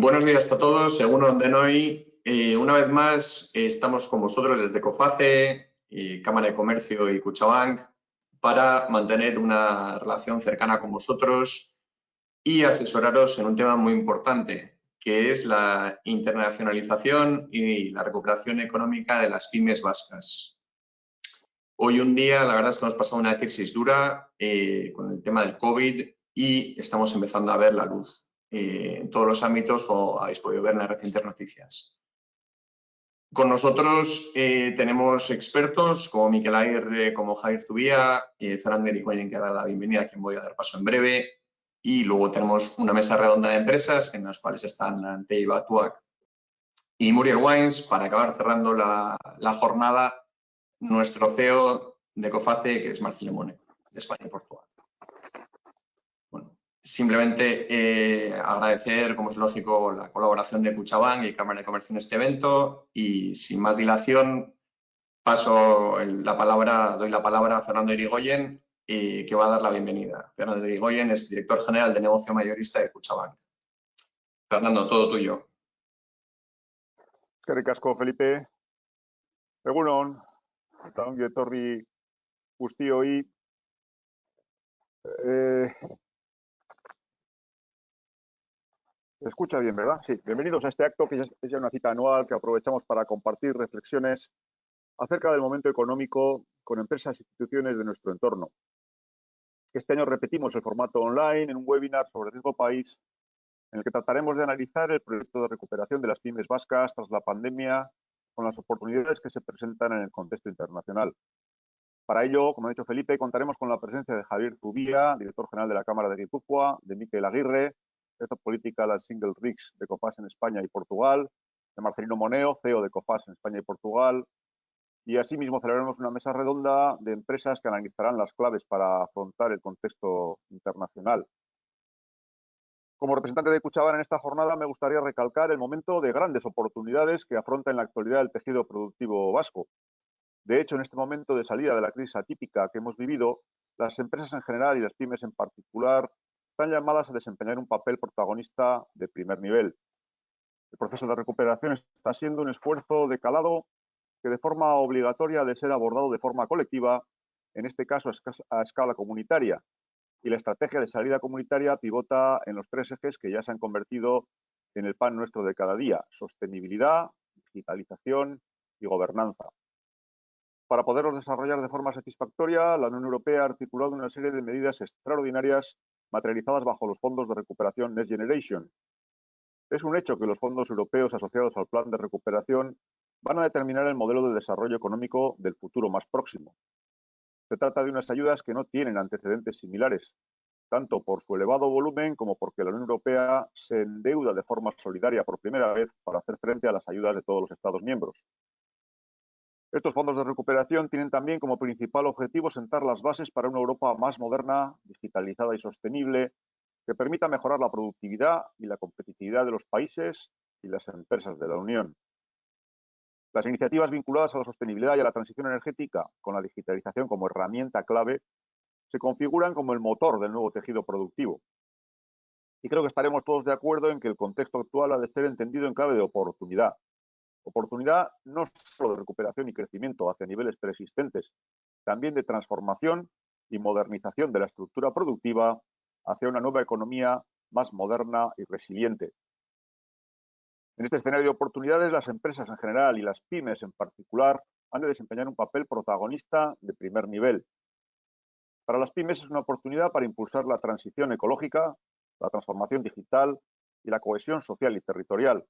Buenos días a todos, según Ondenoy. Una vez más estamos con vosotros desde COFACE, Cámara de Comercio y Kutxabank para mantener una relación cercana con vosotros y asesoraros en un tema muy importante, que es la internacionalización y la recuperación económica de las pymes vascas. Hoy un día, la verdad es que hemos pasado una crisis dura con el tema del COVID y estamos empezando a ver la luz en todos los ámbitos, como habéis podido ver en las recientes noticias. Con nosotros tenemos expertos como Miquel Aguirre, como Javier Zubía, Fernando Irigoyen, que da la bienvenida, a quien voy a dar paso en breve, y luego tenemos una mesa redonda de empresas en las cuales están Antei Batuac y Muriel Wines, para acabar cerrando la jornada, nuestro CEO de COFACE, que es Marcelo Mone, de España y Portugal. Bueno, simplemente agradecer, como es lógico, la colaboración de Kutxabank y Cámara de Comercio en este evento, y sin más dilación doy la palabra a Fernando Irigoyen, que va a dar la bienvenida. Fernando Irigoyen es director general de negocio mayorista de Kutxabank. Fernando, todo tuyo. Eskerrik asko, Felipe. Egun on, eta ongi etorri guztioi. Escucha bien, ¿verdad? Sí. Bienvenidos a este acto, que es ya una cita anual que aprovechamos para compartir reflexiones acerca del momento económico con empresas e instituciones de nuestro entorno. Este año repetimos el formato online en un webinar sobre riesgo país, en el que trataremos de analizar el proyecto de recuperación de las pymes vascas tras la pandemia, con las oportunidades que se presentan en el contexto internacional. Para ello, como ha dicho Felipe, contaremos con la presencia de Javier Zubía, director general de la Cámara de Guipúzcoa, de Miquel Aguirre, Head of Political and Single Risks de COFAS en España y Portugal, de Marcelino Moneo, CEO de COFAS en España y Portugal, y asimismo celebraremos una mesa redonda de empresas que analizarán las claves para afrontar el contexto internacional. Como representante de Kutxabank en esta jornada, me gustaría recalcar el momento de grandes oportunidades que afronta en la actualidad el tejido productivo vasco. De hecho, en este momento de salida de la crisis atípica que hemos vivido, las empresas en general y las pymes en particular están llamadas a desempeñar un papel protagonista de primer nivel. El proceso de recuperación está siendo un esfuerzo de calado que de forma obligatoria ha de ser abordado de forma colectiva, en este caso a escala comunitaria, y la estrategia de salida comunitaria pivota en los tres ejes que ya se han convertido en el pan nuestro de cada día: sostenibilidad, digitalización y gobernanza. Para poderlos desarrollar de forma satisfactoria, la Unión Europea ha articulado una serie de medidas extraordinarias materializadas bajo los fondos de recuperación Next Generation. Es un hecho que los fondos europeos asociados al plan de recuperación van a determinar el modelo de desarrollo económico del futuro más próximo. Se trata de unas ayudas que no tienen antecedentes similares, tanto por su elevado volumen como porque la Unión Europea se endeuda de forma solidaria por primera vez para hacer frente a las ayudas de todos los Estados miembros. Estos fondos de recuperación tienen también como principal objetivo sentar las bases para una Europa más moderna, digitalizada y sostenible, que permita mejorar la productividad y la competitividad de los países y las empresas de la Unión. Las iniciativas vinculadas a la sostenibilidad y a la transición energética, con la digitalización como herramienta clave, se configuran como el motor del nuevo tejido productivo. Y creo que estaremos todos de acuerdo en que el contexto actual ha de ser entendido en clave de oportunidad. Oportunidad no solo de recuperación y crecimiento hacia niveles preexistentes, también de transformación y modernización de la estructura productiva hacia una nueva economía más moderna y resiliente. En este escenario de oportunidades, las empresas en general y las pymes en particular han de desempeñar un papel protagonista de primer nivel. Para las pymes es una oportunidad para impulsar la transición ecológica, la transformación digital y la cohesión social y territorial.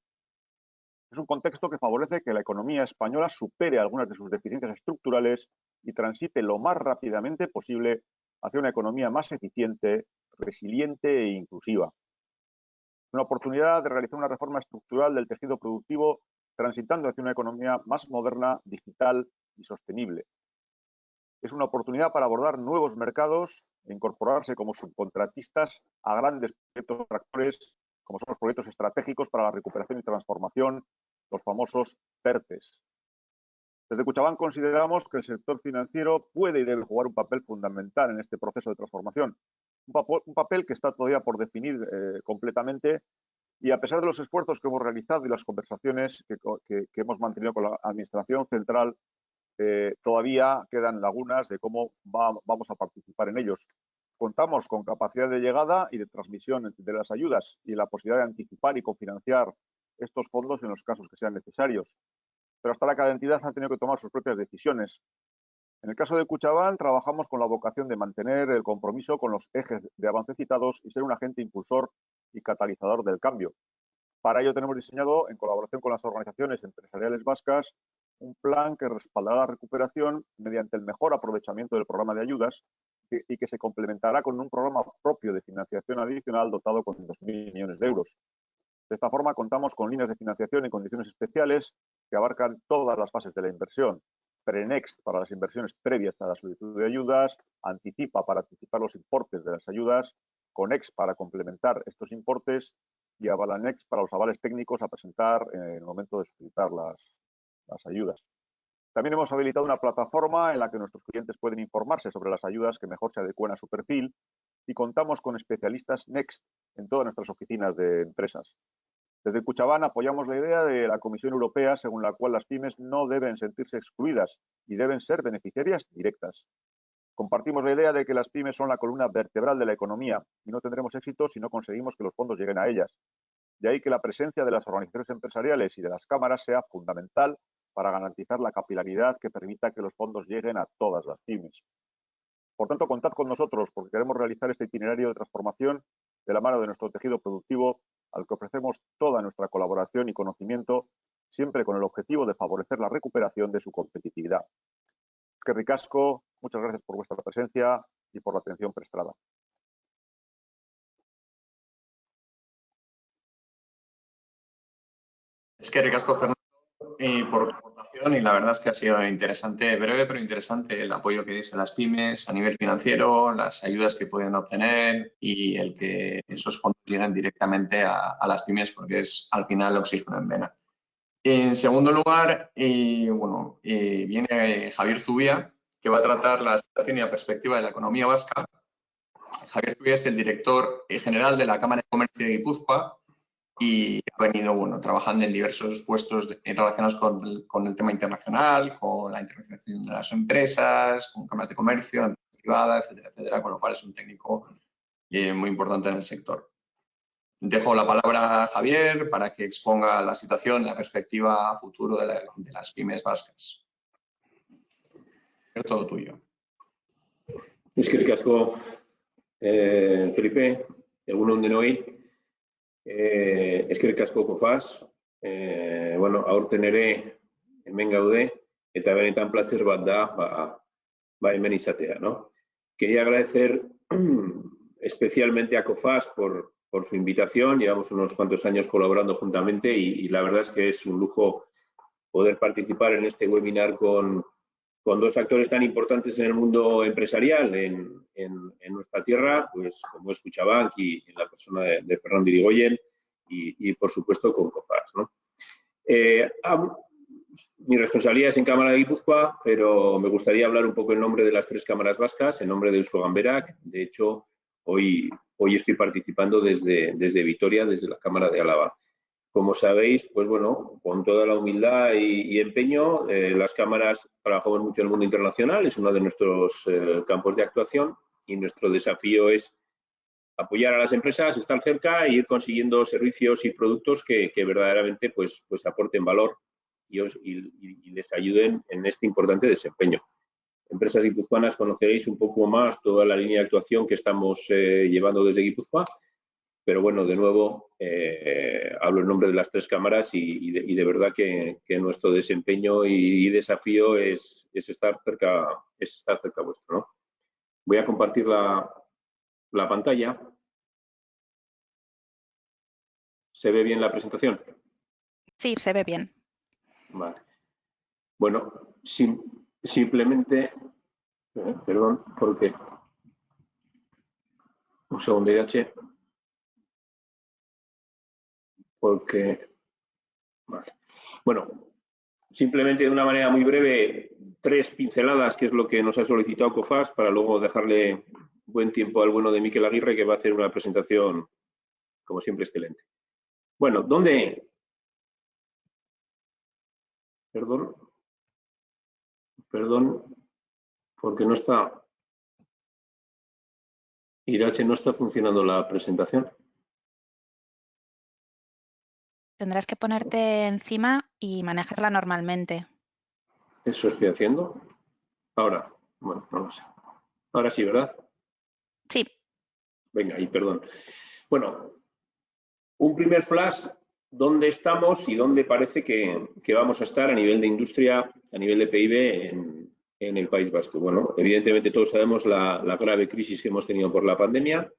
Es un contexto que favorece que la economía española supere algunas de sus deficiencias estructurales y transite lo más rápidamente posible hacia una economía más eficiente, resiliente e inclusiva. Una oportunidad de realizar una reforma estructural del tejido productivo, transitando hacia una economía más moderna, digital y sostenible. Es una oportunidad para abordar nuevos mercados e incorporarse como subcontratistas a grandes proyectos tractores, como son los proyectos estratégicos para la recuperación y transformación, los famosos PERTES. Desde Kutxabank consideramos que el sector financiero puede y debe jugar un papel fundamental en este proceso de transformación. Un papel que está todavía por definir completamente, Y a pesar de los esfuerzos que hemos realizado y las conversaciones que hemos mantenido con la Administración Central, todavía quedan lagunas de cómo vamos a participar en ellos. Contamos con capacidad de llegada y de transmisión de las ayudas y la posibilidad de anticipar y cofinanciar estos fondos en los casos que sean necesarios. Pero hasta ahora cada entidad ha tenido que tomar sus propias decisiones. En el caso de Kutxabank, trabajamos con la vocación de mantener el compromiso con los ejes de avance citados y ser un agente impulsor y catalizador del cambio. Para ello tenemos diseñado, en colaboración con las organizaciones empresariales vascas, un plan que respaldará la recuperación mediante el mejor aprovechamiento del programa de ayudas y que se complementará con un programa propio de financiación adicional dotado con 2.000 millones de euros. De esta forma, contamos con líneas de financiación en condiciones especiales que abarcan todas las fases de la inversión. Prenext para las inversiones previas a la solicitud de ayudas, Anticipa para anticipar los importes de las ayudas, Conext para complementar estos importes y Avalanext para los avales técnicos a presentar en el momento de solicitar las ayudas. También hemos habilitado una plataforma en la que nuestros clientes pueden informarse sobre las ayudas que mejor se adecúen a su perfil y contamos con especialistas Next en todas nuestras oficinas de empresas. Desde Kutxabank apoyamos la idea de la Comisión Europea según la cual las pymes no deben sentirse excluidas y deben ser beneficiarias directas. Compartimos la idea de que las pymes son la columna vertebral de la economía y no tendremos éxito si no conseguimos que los fondos lleguen a ellas. De ahí que la presencia de las organizaciones empresariales y de las cámaras sea fundamental para garantizar la capilaridad que permita que los fondos lleguen a todas las pymes. Por tanto, contad con nosotros porque queremos realizar este itinerario de transformación de la mano de nuestro tejido productivo al que ofrecemos toda nuestra colaboración y conocimiento, siempre con el objetivo de favorecer la recuperación de su competitividad. Eskerrik asko, muchas gracias por vuestra presencia y por la atención prestada. Eskerrik asko, Fernando, por tu aportación, y la verdad es que ha sido interesante, breve pero interesante, el apoyo que dice las pymes a nivel financiero, las ayudas que pueden obtener y el que esos fondos lleguen directamente a las pymes, porque es al final oxígeno en vena. En segundo lugar, viene Javier Zubia, que va a tratar la situación y la perspectiva de la economía vasca. Javier Zubia es el director general de la Cámara de Comercio de Guipúzcoa y ha venido trabajando en diversos puestos relacionados con el tema internacional, con la internacionalización de las empresas, con cámaras de comercio, empresas privadas, etcétera, etcétera, con lo cual es un técnico muy importante en el sector. Dejo la palabra a Javier para que exponga la situación y la perspectiva a futuro de las pymes vascas. Es todo tuyo. Eskerrik asko, Felipe, egun on denoi. Eskerrik asko Cofas. Aurten ere hemen gaude eta benetan placer bat da hemen izatea, ¿no? Quería agradecer especialmente a Cofas por su invitación. Llevamos unos cuantos años colaborando juntamente y la verdad es que es un lujo poder participar en este webinar con dos actores tan importantes en el mundo empresarial en nuestra tierra, pues como es Kutxabank y en la persona de Fernando Irigoyen y por supuesto con Cofas, ¿no? Mi responsabilidad es en Cámara de Guipúzcoa, pero me gustaría hablar un poco en nombre de las tres cámaras vascas, en nombre de Eusko Ganberak. De hecho, hoy estoy participando desde Vitoria, desde la Cámara de Álava. Como sabéis, pues bueno, con toda la humildad y empeño, las cámaras trabajamos mucho en el mundo internacional, es uno de nuestros campos de actuación y nuestro desafío es apoyar a las empresas, estar cerca e ir consiguiendo servicios y productos que verdaderamente pues aporten valor y les ayuden en este importante desempeño. Empresas guipuzcoanas conoceréis un poco más toda la línea de actuación que estamos llevando desde Guipúzcoa. Pero bueno, de nuevo, hablo en nombre de las tres cámaras y de verdad que nuestro desempeño y desafío es estar cerca vuestro, ¿no? Voy a compartir la pantalla. ¿Se ve bien la presentación? Sí, se ve bien. Vale. Bueno, simplemente, perdón, porque un segundo, IH. Porque, vale. Bueno, simplemente de una manera muy breve, 3 pinceladas, que es lo que nos ha solicitado Cofas, para luego dejarle buen tiempo al bueno de Miquel Aguirre, que va a hacer una presentación, como siempre, excelente. Bueno, ¿dónde? Perdón, porque no está, Irache, no está funcionando la presentación. Tendrás que ponerte encima y manejarla normalmente. Eso estoy haciendo. Ahora, bueno, no lo sé. Ahora sí, ¿verdad? Sí. Venga, y perdón. Bueno, un primer flash, ¿dónde estamos y dónde parece que vamos a estar a nivel de industria, a nivel de PIB en el País Vasco? Bueno, evidentemente todos sabemos la grave crisis que hemos tenido por la pandemia.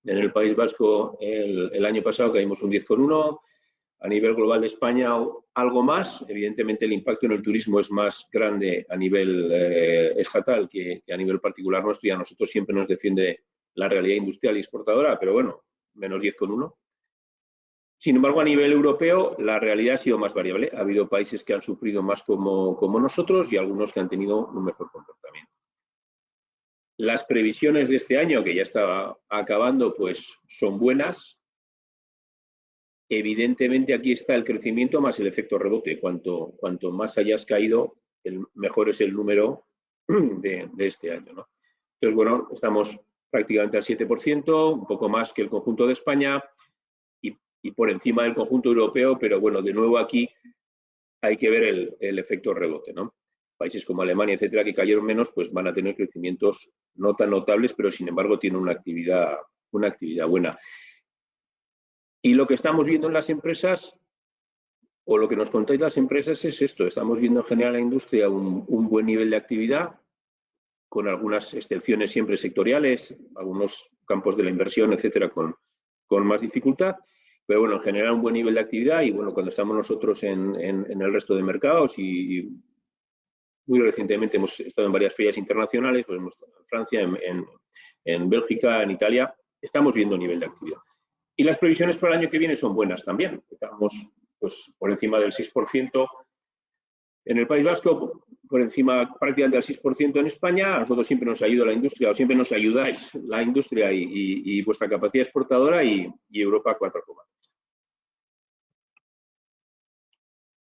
En el País Vasco el año pasado caímos un 10,1%. A nivel global de España algo más. Evidentemente el impacto en el turismo es más grande a nivel estatal que a nivel particular nuestro, y a nosotros siempre nos defiende la realidad industrial y exportadora, pero bueno, menos 10,1%. Sin embargo, a nivel europeo la realidad ha sido más variable. Ha habido países que han sufrido más como nosotros y algunos que han tenido un mejor comportamiento. Las previsiones de este año, que ya está acabando, pues son buenas. Evidentemente aquí está el crecimiento más el efecto rebote. Cuanto más hayas caído, mejor es el número de este año, ¿no? Entonces, bueno, estamos prácticamente al 7%, un poco más que el conjunto de España y por encima del conjunto europeo, pero bueno, de nuevo aquí hay que ver el efecto rebote, ¿no? Países como Alemania, etcétera, que cayeron menos, pues van a tener crecimientos no tan notables, pero sin embargo tienen una actividad buena. Y lo que estamos viendo en las empresas, o lo que nos contáis las empresas, es esto. Estamos viendo en general en la industria un buen nivel de actividad, con algunas excepciones siempre sectoriales, algunos campos de la inversión, etcétera, con más dificultad. Pero bueno, en general un buen nivel de actividad, y bueno, cuando estamos nosotros en el resto de mercados y muy recientemente hemos estado en varias ferias internacionales, pues hemos estado en Francia, en Bélgica, en Italia, estamos viendo nivel de actividad. Y las previsiones para el año que viene son buenas también. Estamos pues por encima del 6% en el País Vasco, por encima prácticamente del 6% en España. A nosotros siempre nos ayuda la industria, o siempre nos ayudáis la industria y vuestra capacidad exportadora, y Europa 4,3%.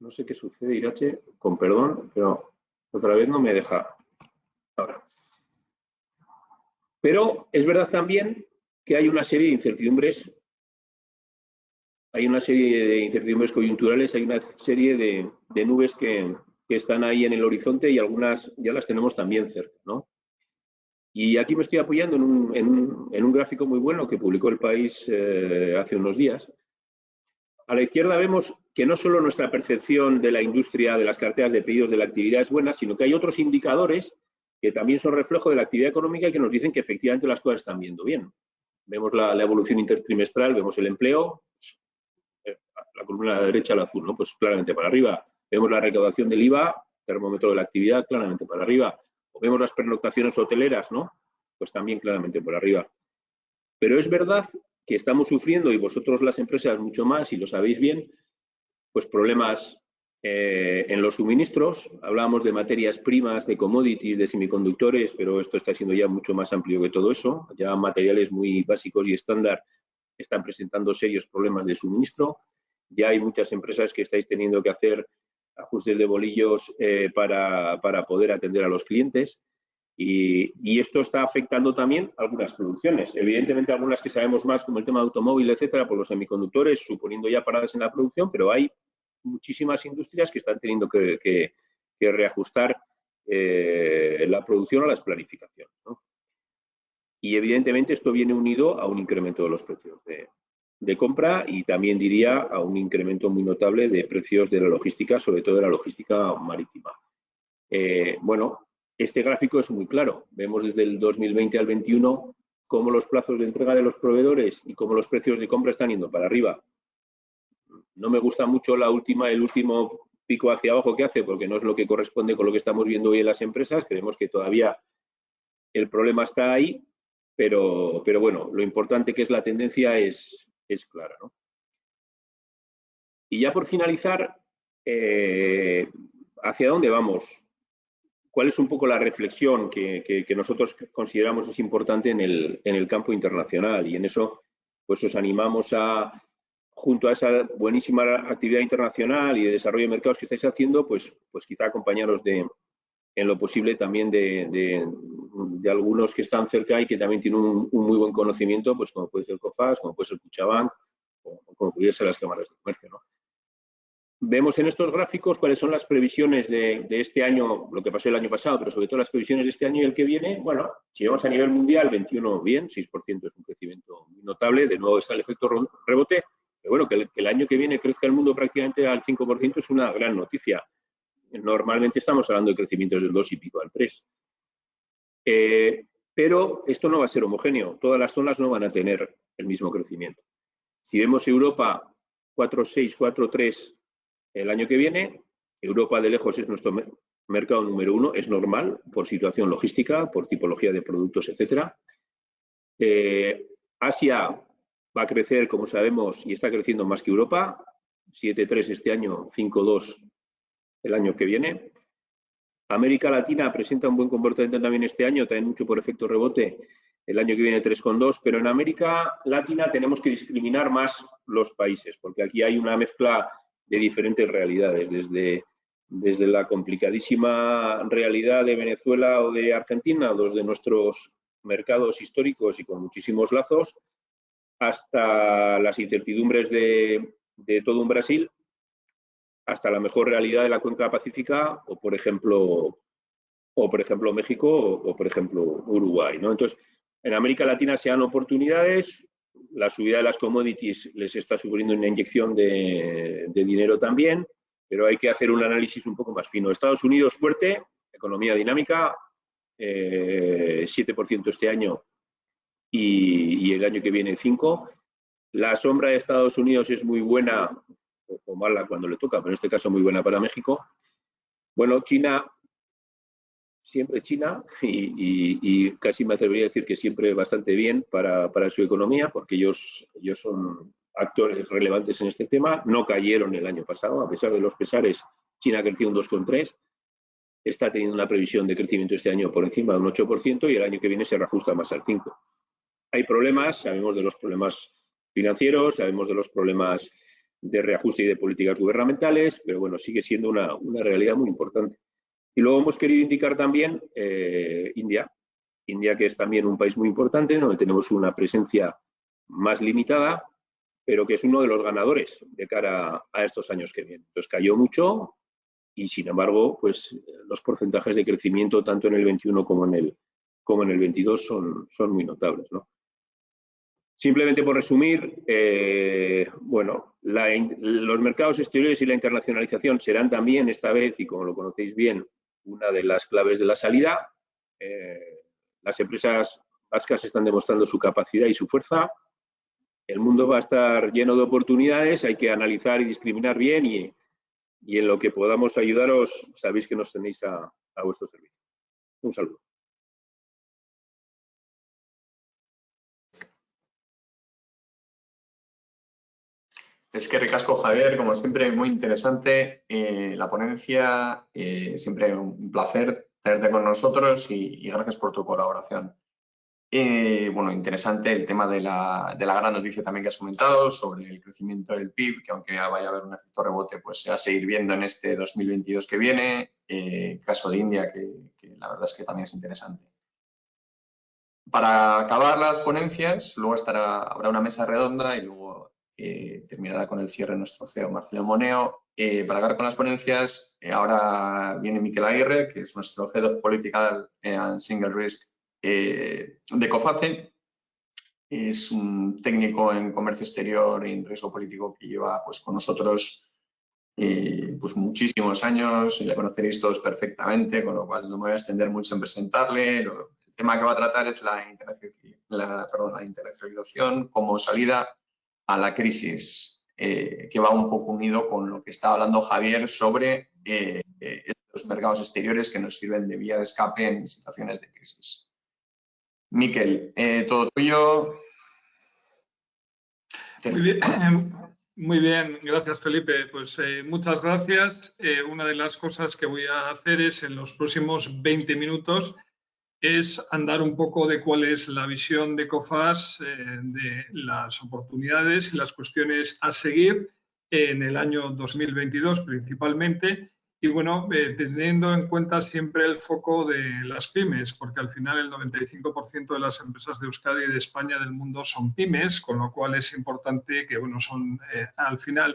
No sé qué sucede, Irache, con perdón, pero otra vez no me deja. Ahora. Pero es verdad también que hay una serie de incertidumbres. Hay una serie de incertidumbres coyunturales, hay una serie de nubes que están ahí en el horizonte, y algunas ya las tenemos también cerca, ¿no? Y aquí me estoy apoyando en un gráfico muy bueno que publicó El País hace unos días. A la izquierda vemos que no solo nuestra percepción de la industria, de las carteras de pedidos, de la actividad es buena, sino que hay otros indicadores que también son reflejo de la actividad económica y que nos dicen que efectivamente las cosas están yendo bien. Vemos la evolución intertrimestral, vemos el empleo, la columna de la derecha, el azul, ¿no? Pues claramente para arriba. Vemos la recaudación del IVA, termómetro de la actividad, claramente para arriba. O vemos las pernoctaciones hoteleras, ¿no? Pues también claramente por arriba. Pero es verdad que estamos sufriendo, y vosotros las empresas mucho más, y lo sabéis bien, pues problemas en los suministros. Hablábamos de materias primas, de commodities, de semiconductores, pero esto está siendo ya mucho más amplio que todo eso. Ya materiales muy básicos y estándar están presentando serios problemas de suministro. Ya hay muchas empresas que estáis teniendo que hacer ajustes de bolillos para poder atender a los clientes. Y esto está afectando también algunas producciones. Evidentemente, algunas que sabemos más, como el tema de automóvil, etcétera, por los semiconductores, suponiendo ya paradas en la producción, pero hay muchísimas industrias que están teniendo que reajustar la producción a las planificaciones, ¿no? Y evidentemente esto viene unido a un incremento de los precios de compra, y también diría a un incremento muy notable de precios de la logística, sobre todo de la logística marítima. Bueno, este gráfico es muy claro. Vemos desde el 2020 al 21 cómo los plazos de entrega de los proveedores y cómo los precios de compra están yendo para arriba. No me gusta mucho el último pico hacia abajo que hace, porque no es lo que corresponde con lo que estamos viendo hoy en las empresas. Creemos que todavía el problema está ahí, pero bueno, lo importante que es la tendencia es clara, ¿no? Y ya por finalizar, ¿hacia dónde vamos? ¿Cuál es un poco la reflexión que nosotros consideramos es importante en el campo internacional? Y en eso pues os animamos a junto a esa buenísima actividad internacional y de desarrollo de mercados que estáis haciendo, pues quizá acompañaros en lo posible también de algunos que están cerca y que también tienen un muy buen conocimiento, pues como puede ser COFAS, como puede ser Cuchabank, o como pudiera ser las cámaras de comercio, ¿no? Vemos en estos gráficos cuáles son las previsiones de este año, lo que pasó el año pasado, pero sobre todo las previsiones de este año y el que viene. Bueno, si vemos a nivel mundial, 21 bien, 6% es un crecimiento muy notable, de nuevo está el efecto rebote, pero bueno, que el año que viene crezca el mundo prácticamente al 5% es una gran noticia. Normalmente estamos hablando de crecimientos del 2 y pico al 3. Pero esto no va a ser homogéneo, todas las zonas no van a tener el mismo crecimiento. Si vemos Europa 4,6, 4,3 el año que viene, Europa de lejos es nuestro mercado número 1, es normal por situación logística, por tipología de productos, etcétera. Asia va a crecer, como sabemos, y está creciendo más que Europa, 7,3 este año, 5,2 el año que viene. América Latina presenta un buen comportamiento también este año, también mucho por efecto rebote, el año que viene 3,2, pero en América Latina tenemos que discriminar más los países, porque aquí hay una mezcla de diferentes realidades, desde la complicadísima realidad de Venezuela o de Argentina, dos de nuestros mercados históricos y con muchísimos lazos, hasta las incertidumbres de todo un Brasil, hasta la mejor realidad de la cuenca pacífica o, por ejemplo, México o, por ejemplo, Uruguay, ¿no? Entonces, en América Latina se dan oportunidades, la subida de las commodities les está suponiendo una inyección de dinero también, pero hay que hacer un análisis un poco más fino. Estados Unidos fuerte, economía dinámica, 7% este año y el año que viene 5%. La sombra de Estados Unidos es muy buena o mala cuando le toca, pero en este caso muy buena para México. Bueno, China, siempre China, y casi me atrevería a decir que siempre bastante bien para su economía, porque ellos son actores relevantes en este tema. No cayeron el año pasado, a pesar de los pesares, China creció un 2,3%, está teniendo una previsión de crecimiento este año por encima de un 8% y el año que viene se reajusta más al 5%. Hay problemas, sabemos de los problemas financieros, sabemos de los problemas de reajuste y de políticas gubernamentales, pero bueno, sigue siendo una realidad muy importante. Y luego hemos querido indicar también India, que es también un país muy importante, donde tenemos una presencia más limitada, pero que es uno de los ganadores de cara a estos años que vienen. Entonces cayó mucho y, sin embargo, pues los porcentajes de crecimiento tanto en el 21 como en el 22 son muy notables, ¿no? Simplemente por resumir, bueno, los mercados exteriores y la internacionalización serán también esta vez, y como lo conocéis bien, una de las claves de la salida. Las empresas vascas están demostrando su capacidad y su fuerza. El mundo va a estar lleno de oportunidades, hay que analizar y discriminar bien y en lo que podamos ayudaros, sabéis que nos tenéis a vuestro servicio. Un saludo. Es que ricasco, Javier, como siempre, muy interesante la ponencia, siempre un placer tenerte con nosotros y gracias por tu colaboración. Bueno, interesante el tema de la gran noticia también que has comentado sobre el crecimiento del PIB, que aunque vaya a haber un efecto rebote, pues se va a seguir viendo en este 2022 que viene. Caso de India, que la verdad es que también es interesante. Para acabar las ponencias, luego habrá una mesa redonda y luego terminará con el cierre nuestro CEO, Marcelo Moneo. Para acabar con las ponencias, ahora viene Miquel Aguirre, que es nuestro Head of Political and Single Risk de COFACE. Es un técnico en comercio exterior y en riesgo político que lleva pues, con nosotros pues muchísimos años, y le conoceréis todos perfectamente, con lo cual no me voy a extender mucho en presentarle. El tema que va a tratar es la internacionalización como salida a la crisis, que va un poco unido con lo que estaba hablando Javier sobre estos mercados exteriores que nos sirven de vía de escape en situaciones de crisis. Miquel, todo tuyo. Muy bien, gracias Felipe. Pues muchas gracias. Una de las cosas que voy a hacer es en los próximos 20 minutos es andar un poco de cuál es la visión de COFAS de las oportunidades y las cuestiones a seguir en el año 2022 principalmente. Y bueno, teniendo en cuenta siempre el foco de las pymes, porque al final el 95% de las empresas de Euskadi y de España del mundo son pymes, con lo cual es importante que, bueno, son al final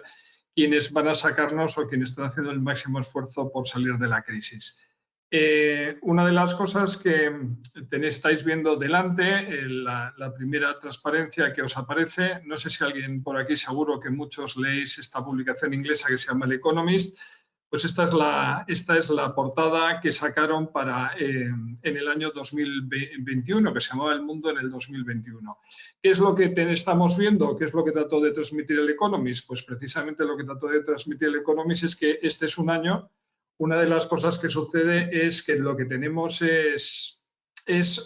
quienes van a sacarnos o quienes están haciendo el máximo esfuerzo por salir de la crisis. Una de las cosas que estáis viendo delante, la primera transparencia que os aparece, no sé si alguien por aquí, seguro que muchos leéis esta publicación inglesa que se llama El Economist, pues esta es la portada que sacaron en el año 2021, que se llamaba El Mundo en el 2021. ¿Qué es lo que estamos viendo? ¿Qué es lo que trató de transmitir El Economist? Pues precisamente lo que trató de transmitir El Economist es que este es un año. Una de las cosas que sucede es que lo que tenemos es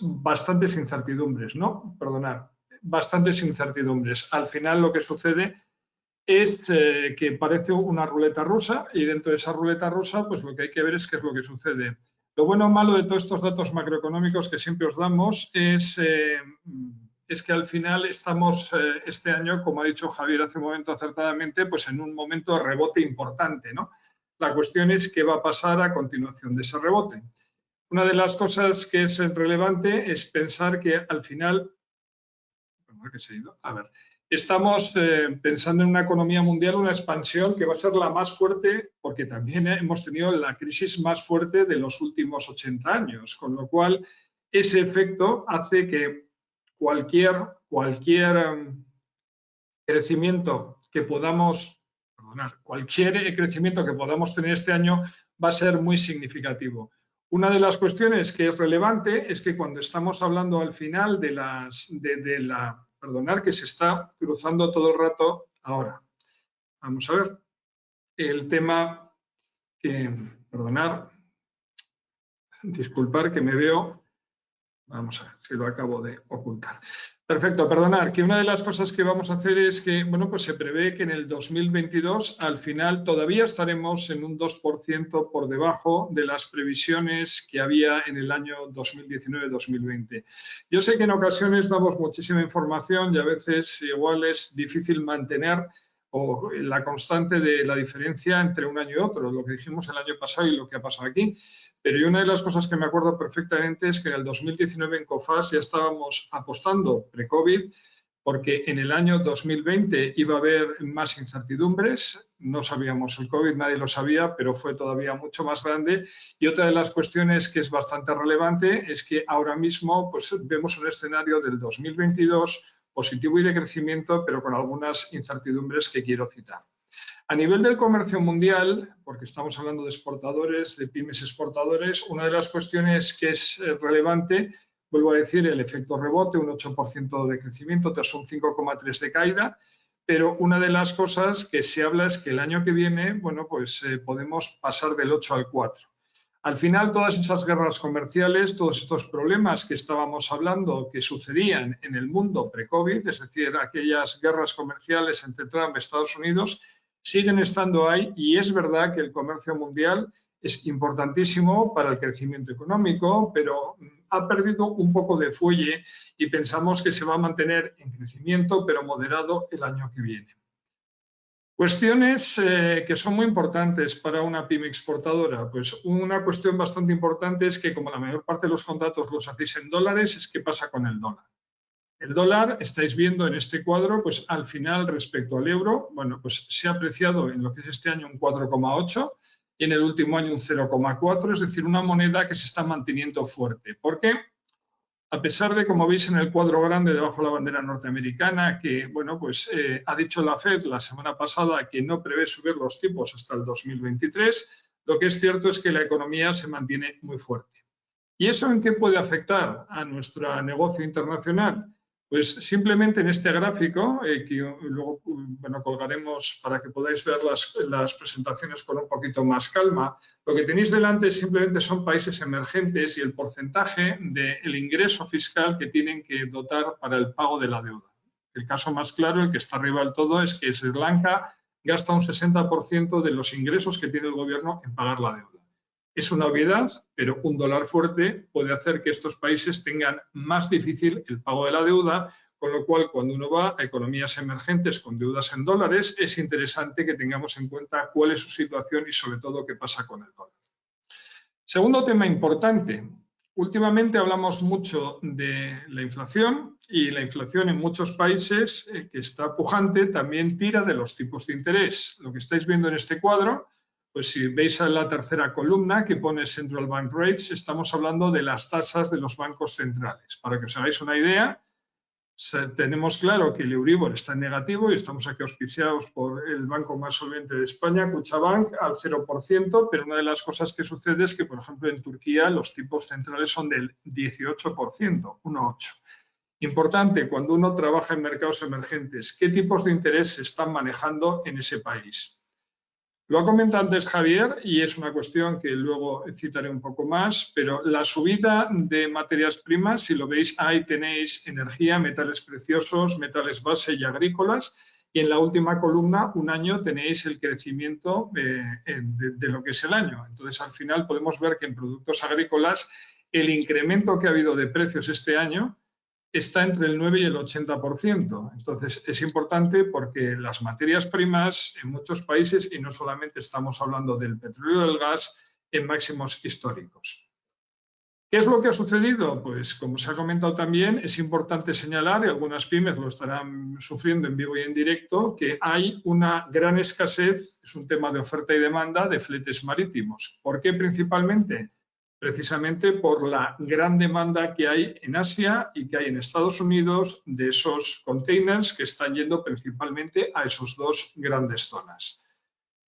bastantes incertidumbres, ¿no? Perdonad, bastantes incertidumbres. Al final lo que sucede es que parece una ruleta rusa y dentro de esa ruleta rusa pues lo que hay que ver es qué es lo que sucede. Lo bueno o malo de todos estos datos macroeconómicos que siempre os damos es que al final estamos este año, como ha dicho Javier hace un momento acertadamente, pues en un momento de rebote importante, ¿no? La cuestión es qué va a pasar a continuación de ese rebote. Una de las cosas que es relevante es pensar que al final, estamos pensando en una economía mundial, una expansión que va a ser la más fuerte, porque también hemos tenido la crisis más fuerte de los últimos 80 años, con lo cual ese efecto hace que cualquier crecimiento que podamos tener este año va a ser muy significativo. Una de las cuestiones que es relevante es que cuando estamos hablando al final que se está cruzando todo el rato ahora. Vamos a ver. El tema disculpar que me veo. Vamos a ver si lo acabo de ocultar. Perfecto, perdonar, que una de las cosas que vamos a hacer es que, bueno, pues se prevé que en el 2022 al final todavía estaremos en un 2% por debajo de las previsiones que había en el año 2019-2020. Yo sé que en ocasiones damos muchísima información y a veces igual es difícil mantener la constante de la diferencia entre un año y otro, lo que dijimos el año pasado y lo que ha pasado aquí. Pero una de las cosas que me acuerdo perfectamente es que en el 2019 en COFAS ya estábamos apostando pre-COVID porque en el año 2020 iba a haber más incertidumbres, no sabíamos el COVID, nadie lo sabía, pero fue todavía mucho más grande. Y otra de las cuestiones que es bastante relevante es que ahora mismo pues, vemos un escenario del 2022 positivo y de crecimiento, pero con algunas incertidumbres que quiero citar. A nivel del comercio mundial, porque estamos hablando de exportadores, de pymes exportadores, una de las cuestiones que es relevante, vuelvo a decir, el efecto rebote, un 8% de crecimiento tras un 5,3% de caída, pero una de las cosas que se habla es que el año que viene, bueno, pues podemos pasar del 8 al 4. Al final, todas esas guerras comerciales, todos estos problemas que estábamos hablando que sucedían en el mundo pre-COVID, es decir, aquellas guerras comerciales entre Trump y Estados Unidos, siguen estando ahí y es verdad que el comercio mundial es importantísimo para el crecimiento económico, pero ha perdido un poco de fuelle y pensamos que se va a mantener en crecimiento, pero moderado el año que viene. Cuestiones que son muy importantes para una pyme exportadora. Pues una cuestión bastante importante es que como la mayor parte de los contratos los hacéis en dólares, es qué pasa con el dólar. El dólar, estáis viendo en este cuadro, pues al final respecto al euro, bueno, pues se ha apreciado en lo que es este año un 4,8 y en el último año un 0,4, es decir, una moneda que se está manteniendo fuerte. ¿Por qué? A pesar de, como veis en el cuadro grande debajo de la bandera norteamericana, que bueno, pues ha dicho la FED la semana pasada que no prevé subir los tipos hasta el 2023, lo que es cierto es que la economía se mantiene muy fuerte. ¿Y eso en qué puede afectar a nuestro negocio internacional? Pues simplemente en este gráfico, que luego bueno, colgaremos para que podáis ver las presentaciones con un poquito más calma, lo que tenéis delante simplemente son países emergentes y el porcentaje del ingreso fiscal que tienen que dotar para el pago de la deuda. El caso más claro, el que está arriba del todo, es que Sri Lanka gasta un 60% de los ingresos que tiene el gobierno en pagar la deuda. Es una obviedad, pero un dólar fuerte puede hacer que estos países tengan más difícil el pago de la deuda, con lo cual cuando uno va a economías emergentes con deudas en dólares, es interesante que tengamos en cuenta cuál es su situación y sobre todo qué pasa con el dólar. Segundo tema importante. Últimamente hablamos mucho de la inflación y la inflación en muchos países que está pujante también tira de los tipos de interés. Lo que estáis viendo en este cuadro, pues si veis en la tercera columna que pone Central Bank Rates, estamos hablando de las tasas de los bancos centrales. Para que os hagáis una idea, tenemos claro que el Euribor está en negativo y estamos aquí auspiciados por el banco más solvente de España, Kutxabank, al 0%, pero una de las cosas que sucede es que, por ejemplo, en Turquía los tipos centrales son del 18%, 1,8%. Importante, cuando uno trabaja en mercados emergentes, ¿qué tipos de interés se están manejando en ese país? Lo ha comentado antes Javier y es una cuestión que luego citaré un poco más, pero la subida de materias primas, si lo veis, ahí tenéis energía, metales preciosos, metales base y agrícolas, y en la última columna, un año, tenéis el crecimiento de lo que es el año. Entonces, al final podemos ver que en productos agrícolas el incremento que ha habido de precios este año está entre el 9 y el 80%. Entonces, es importante porque las materias primas en muchos países, y no solamente estamos hablando del petróleo y del gas, en máximos históricos. ¿Qué es lo que ha sucedido? Pues, como se ha comentado también, es importante señalar, y algunas pymes lo estarán sufriendo en vivo y en directo, que hay una gran escasez, es un tema de oferta y demanda, de fletes marítimos. ¿Por qué principalmente? Precisamente por la gran demanda que hay en Asia y que hay en Estados Unidos de esos containers que están yendo principalmente a esos dos grandes zonas.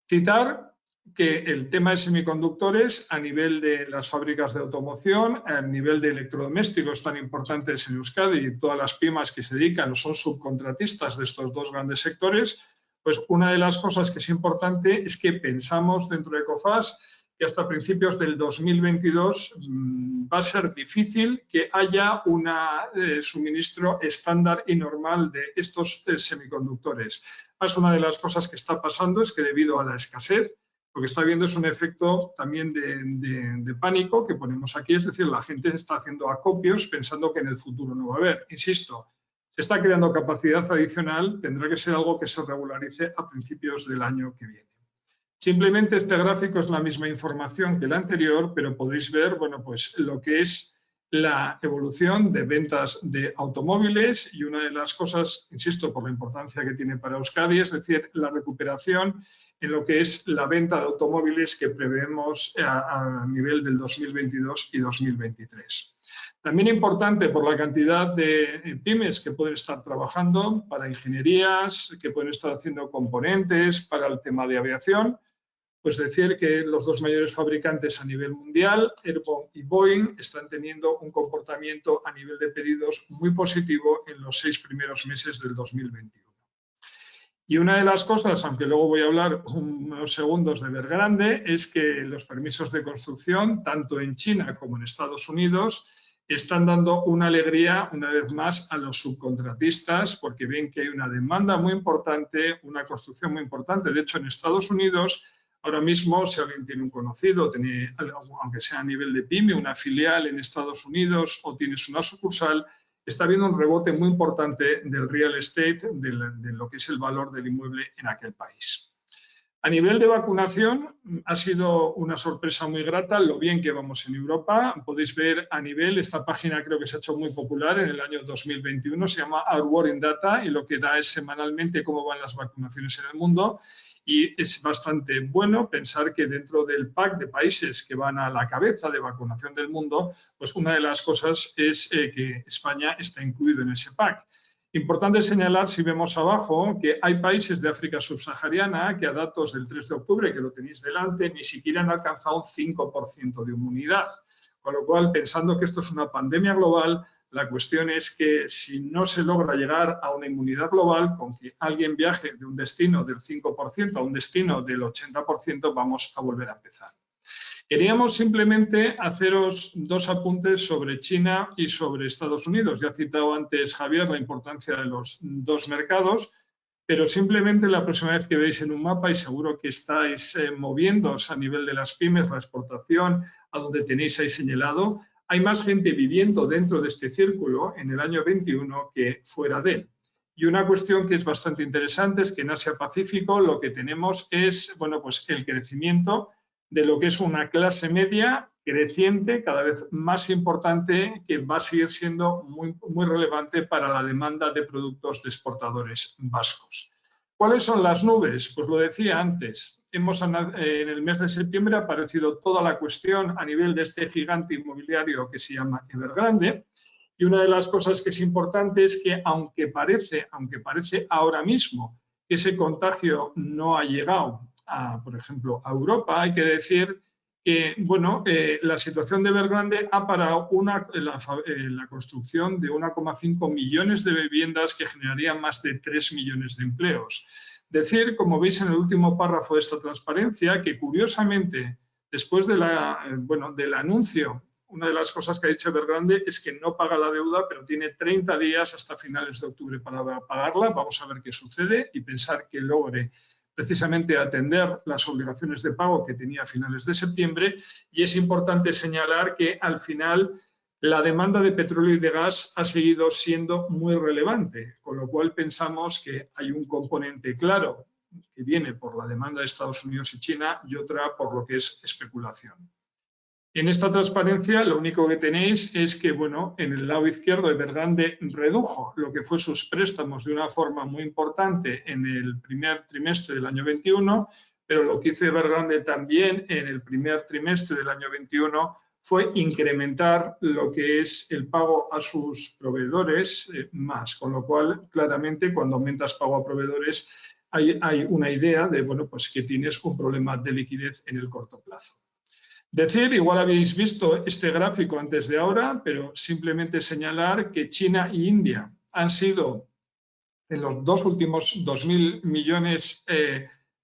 Citar que el tema de semiconductores a nivel de las fábricas de automoción, a nivel de electrodomésticos tan importantes en Euskadi y todas las pymes que se dedican o son subcontratistas de estos dos grandes sectores, pues una de las cosas que es importante es que pensamos dentro de Ecofas que hasta principios del 2022 va a ser difícil que haya un suministro estándar y normal de estos semiconductores. Es una de las cosas que está pasando es que debido a la escasez, lo que está habiendo es un efecto también de pánico que ponemos aquí, es decir, la gente está haciendo acopios pensando que en el futuro no va a haber. Insisto, se está creando capacidad adicional, tendrá que ser algo que se regularice a principios del año que viene. Simplemente este gráfico es la misma información que el anterior, pero podéis ver, bueno, pues lo que es la evolución de ventas de automóviles y una de las cosas, insisto, por la importancia que tiene para Euskadi, es decir, la recuperación en lo que es la venta de automóviles que prevemos a nivel del 2022 y 2023. También importante por la cantidad de pymes que pueden estar trabajando para ingenierías, que pueden estar haciendo componentes para el tema de aviación, pues decir que los dos mayores fabricantes a nivel mundial, Airbus y Boeing, están teniendo un comportamiento a nivel de pedidos muy positivo en los 6 primeros meses del 2021. Y una de las cosas, aunque luego voy a hablar unos segundos de Evergrande, es que los permisos de construcción, tanto en China como en Estados Unidos, están dando una alegría, una vez más, a los subcontratistas porque ven que hay una demanda muy importante, una construcción muy importante. De hecho, en Estados Unidos, ahora mismo, si alguien tiene un conocido, aunque sea a nivel de pyme, una filial en Estados Unidos o tienes una sucursal, está habiendo un rebote muy importante del real estate, de lo que es el valor del inmueble en aquel país. A nivel de vacunación, ha sido una sorpresa muy grata lo bien que vamos en Europa. Podéis ver a nivel, esta página creo que se ha hecho muy popular en el año 2021, se llama Our War in Data y lo que da es semanalmente cómo van las vacunaciones en el mundo. Y es bastante bueno pensar que dentro del pack de países que van a la cabeza de vacunación del mundo, pues una de las cosas es que España está incluido en ese pack. Importante señalar, si vemos abajo, que hay países de África subsahariana que a datos del 3 de octubre, que lo tenéis delante, ni siquiera han alcanzado un 5% de inmunidad. Con lo cual, pensando que esto es una pandemia global, la cuestión es que si no se logra llegar a una inmunidad global, con que alguien viaje de un destino del 5% a un destino del 80%, vamos a volver a empezar. Queríamos simplemente haceros dos apuntes sobre China y sobre Estados Unidos. Ya ha citado antes Javier la importancia de los dos mercados. pero simplemente la próxima vez que veis en un mapa, y seguro que estáis moviéndoos a nivel de las pymes, la exportación, a donde tenéis ahí señalado, hay más gente viviendo dentro de este círculo en el año 21 que fuera de él. Y una cuestión que es bastante interesante es que en Asia-Pacífico lo que tenemos es, bueno, pues el crecimiento de lo que es una clase media creciente, cada vez más importante, que va a seguir siendo muy relevante para la demanda de productos de exportadores vascos. ¿Cuáles son las nubes? Pues lo decía antes, en el mes de septiembre ha aparecido toda la cuestión a nivel de este gigante inmobiliario que se llama Evergrande, y una de las cosas que es importante es que aunque parece ahora mismo que ese contagio no ha llegado por ejemplo, a Europa, hay que decir que bueno, la situación de Evergrande ha parado la construcción de 1,5 millones de viviendas que generarían más de 3 millones de empleos. Decir, como veis en el último párrafo de esta transparencia, que curiosamente, después del anuncio, una de las cosas que ha dicho Evergrande es que no paga la deuda, pero tiene 30 días hasta finales de octubre para pagarla. Vamos a ver qué sucede y pensar que logre precisamente atender las obligaciones de pago que tenía a finales de septiembre, y es importante señalar que al final la demanda de petróleo y de gas ha seguido siendo muy relevante, con lo cual pensamos que hay un componente claro que viene por la demanda de Estados Unidos y China y otra por lo que es especulación. En esta transparencia lo único que tenéis es que, bueno, en el lado izquierdo Evergrande redujo lo que fue sus préstamos de una forma muy importante en el primer trimestre del año 21, pero lo que hizo Evergrande también en el primer trimestre del año 21 fue incrementar lo que es el pago a sus proveedores más, con lo cual claramente cuando aumentas pago a proveedores hay una idea de, bueno, pues que tienes un problema de liquidez en el corto plazo. Decir, igual habéis visto este gráfico antes de ahora, pero simplemente señalar que China e India han sido, en los dos últimos 2.000 millones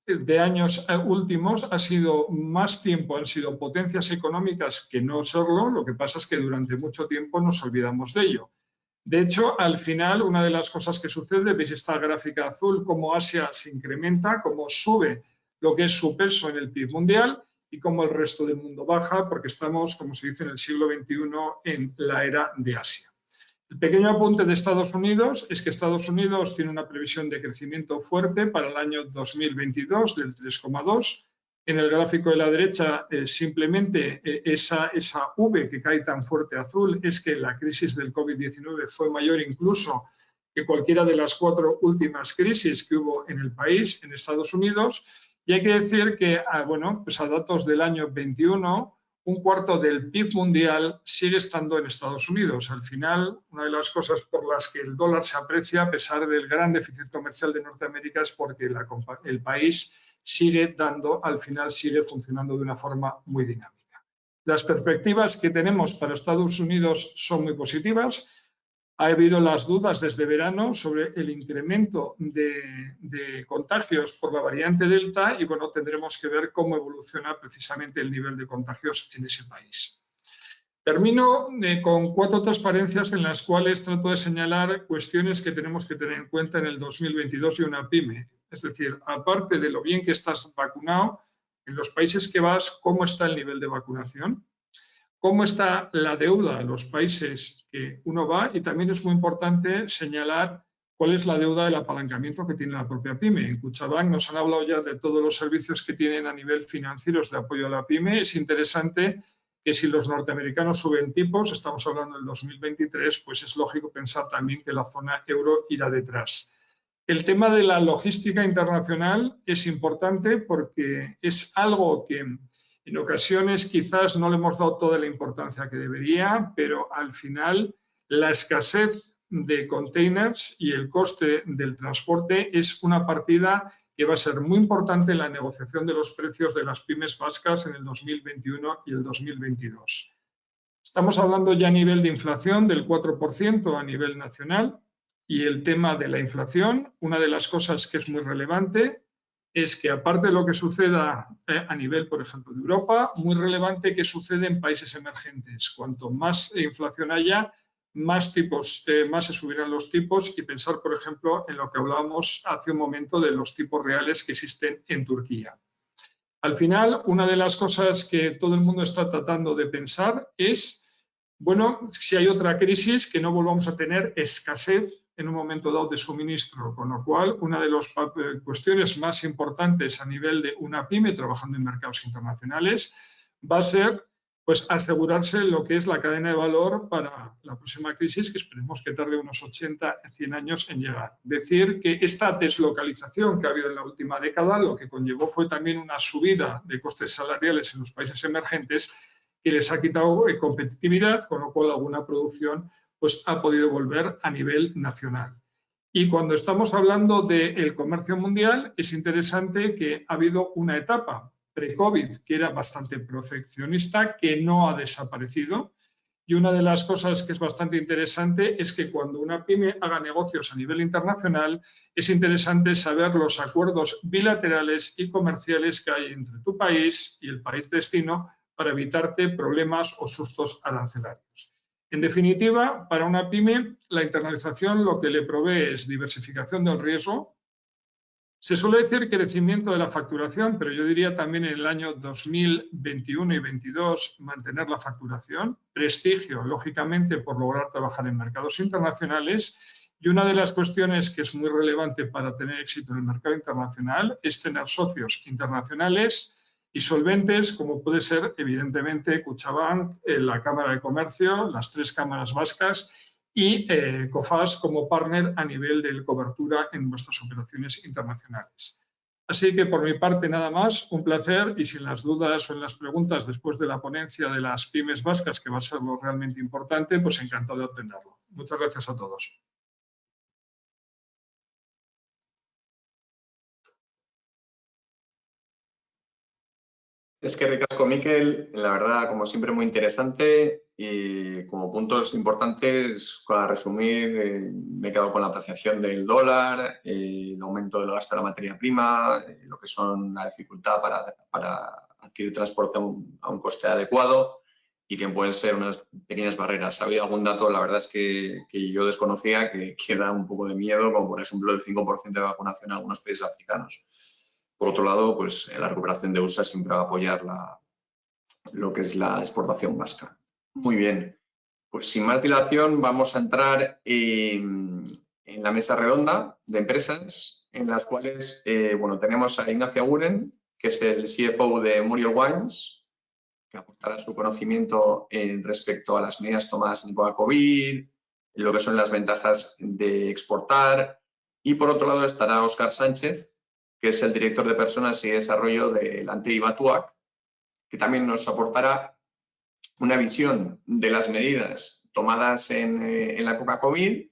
de años últimos, ha sido más tiempo, han sido potencias económicas que no serlo. Lo que pasa es que durante mucho tiempo nos olvidamos de ello. De hecho, al final, una de las cosas que sucede, veis esta gráfica azul, cómo Asia se incrementa, cómo sube lo que es su peso en el PIB mundial, y como el resto del mundo baja, porque estamos, como se dice, en el siglo XXI en la era de Asia. El pequeño apunte de Estados Unidos es que Estados Unidos tiene una previsión de crecimiento fuerte para el año 2022 del 3,2. En el gráfico de la derecha, simplemente esa V que cae tan fuerte azul es que la crisis del COVID-19 fue mayor incluso que cualquiera de las 4 últimas crisis que hubo en el país, en Estados Unidos. Y hay que decir que, bueno, pues a datos del año 21, un cuarto del PIB mundial sigue estando en Estados Unidos. Al final, una de las cosas por las que el dólar se aprecia, a pesar del gran déficit comercial de Norteamérica, es porque el país sigue funcionando de una forma muy dinámica. Las perspectivas que tenemos para Estados Unidos son muy positivas. Ha habido las dudas desde verano sobre el incremento de contagios por la variante Delta y, bueno, tendremos que ver cómo evoluciona precisamente el nivel de contagios en ese país. Termino con 4 transparencias en las cuales trato de señalar cuestiones que tenemos que tener en cuenta en el 2022 y una pyme. Es decir, aparte de lo bien que estás vacunado, en los países que vas, ¿cómo está el nivel de vacunación? ¿Cómo está la deuda en los países que uno va? Y también es muy importante señalar cuál es la deuda del apalancamiento que tiene la propia pyme. En Kutxabank nos han hablado ya de todos los servicios que tienen a nivel financiero de apoyo a la pyme. Es interesante que si los norteamericanos suben tipos, estamos hablando del 2023, pues es lógico pensar también que la zona euro irá detrás. El tema de la logística internacional es importante porque es algo que en ocasiones quizás no le hemos dado toda la importancia que debería, pero al final la escasez de containers y el coste del transporte es una partida que va a ser muy importante en la negociación de los precios de las pymes vascas en el 2021 y el 2022. Estamos hablando ya a nivel de inflación del 4% a nivel nacional, y el tema de la inflación, una de las cosas que es muy relevante es que, aparte de lo que suceda a nivel, por ejemplo, de Europa, muy relevante que sucede en países emergentes. Cuanto más inflación haya, más se subirán los tipos y pensar, por ejemplo, en lo que hablábamos hace un momento de los tipos reales que existen en Turquía. Al final, una de las cosas que todo el mundo está tratando de pensar es, bueno, si hay otra crisis, que no volvamos a tener escasez en un momento dado de suministro, con lo cual una de las cuestiones más importantes a nivel de una pyme trabajando en mercados internacionales va a ser pues asegurarse lo que es la cadena de valor para la próxima crisis, que esperemos que tarde unos 80, 100 años en llegar. Decir que esta deslocalización que ha habido en la última década lo que conllevó fue también una subida de costes salariales en los países emergentes que les ha quitado competitividad, con lo cual alguna producción pues, ha podido volver a nivel nacional. Y cuando estamos hablando del comercio mundial, es interesante que ha habido una etapa pre-COVID que era bastante proteccionista, que no ha desaparecido. Y una de las cosas que es bastante interesante es que cuando una pyme haga negocios a nivel internacional, es interesante saber los acuerdos bilaterales y comerciales que hay entre tu país y el país destino para evitarte problemas o sustos arancelarios. En definitiva, para una pyme, la internalización lo que le provee es diversificación del riesgo. Se suele decir crecimiento de la facturación, pero yo diría también en el año 2021 y 2022 mantener la facturación, prestigio, lógicamente, por lograr trabajar en mercados internacionales. Y una de las cuestiones que es muy relevante para tener éxito en el mercado internacional es tener socios internacionales y solventes, como puede ser, evidentemente, Kutxabank, la Cámara de Comercio, las 3 cámaras vascas y COFAS como partner a nivel de cobertura en nuestras operaciones internacionales. Así que por mi parte nada más, un placer y sin las dudas o en las preguntas después de la ponencia de las pymes vascas, que va a ser lo realmente importante, pues encantado de atenderlo. Muchas gracias a todos. Es que ricasco, Miquel, la verdad, como siempre, muy interesante y como puntos importantes, para resumir, me he quedado con la apreciación del dólar, el aumento del gasto de la materia prima, lo que son la dificultad para adquirir transporte a un coste adecuado y que pueden ser unas pequeñas barreras. Ha habido algún dato, la verdad es que yo desconocía, que da un poco de miedo, como por ejemplo el 5% de vacunación en algunos países africanos. Por otro lado, pues la recuperación de USA siempre va a apoyar lo que es la exportación vasca. Muy bien, pues sin más dilación vamos a entrar en la mesa redonda de empresas en las cuales bueno, tenemos a Ignacio Aguren, que es el CFO de Muriel Wines, que aportará su conocimiento respecto a las medidas tomadas en época de COVID, lo que son las ventajas de exportar. Y por otro lado estará Óscar Sánchez, que es el director de Personas y Desarrollo de Lantegi Batuak, que también nos aportará una visión de las medidas tomadas en la época COVID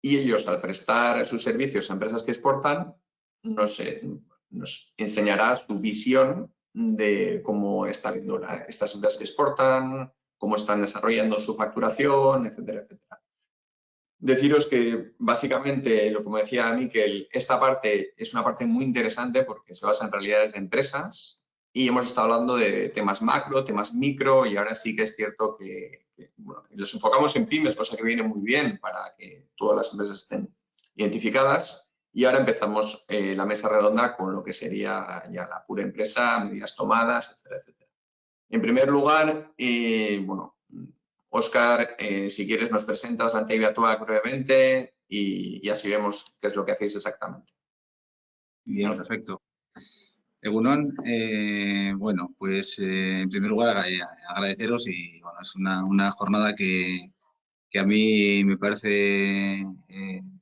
y ellos, al prestar sus servicios a empresas que exportan, nos enseñará su visión de cómo están viendo estas empresas que exportan, cómo están desarrollando su facturación, etcétera, etcétera. Deciros que básicamente, como decía Miquel, esta parte es una parte muy interesante porque se basa en realidades de empresas y hemos estado hablando de temas macro, temas micro y ahora sí que es cierto que bueno, los enfocamos en pymes, cosa que viene muy bien para que todas las empresas estén identificadas y ahora empezamos la mesa redonda con lo que sería ya la pura empresa, medidas tomadas, etcétera, etcétera. En primer lugar, bueno, Óscar, si quieres nos presentas Lantegi Batuak brevemente y así vemos qué es lo que hacéis exactamente. Bien, perfecto. Egunon, bueno, pues en primer lugar agradeceros y bueno, es una jornada que a mí me parece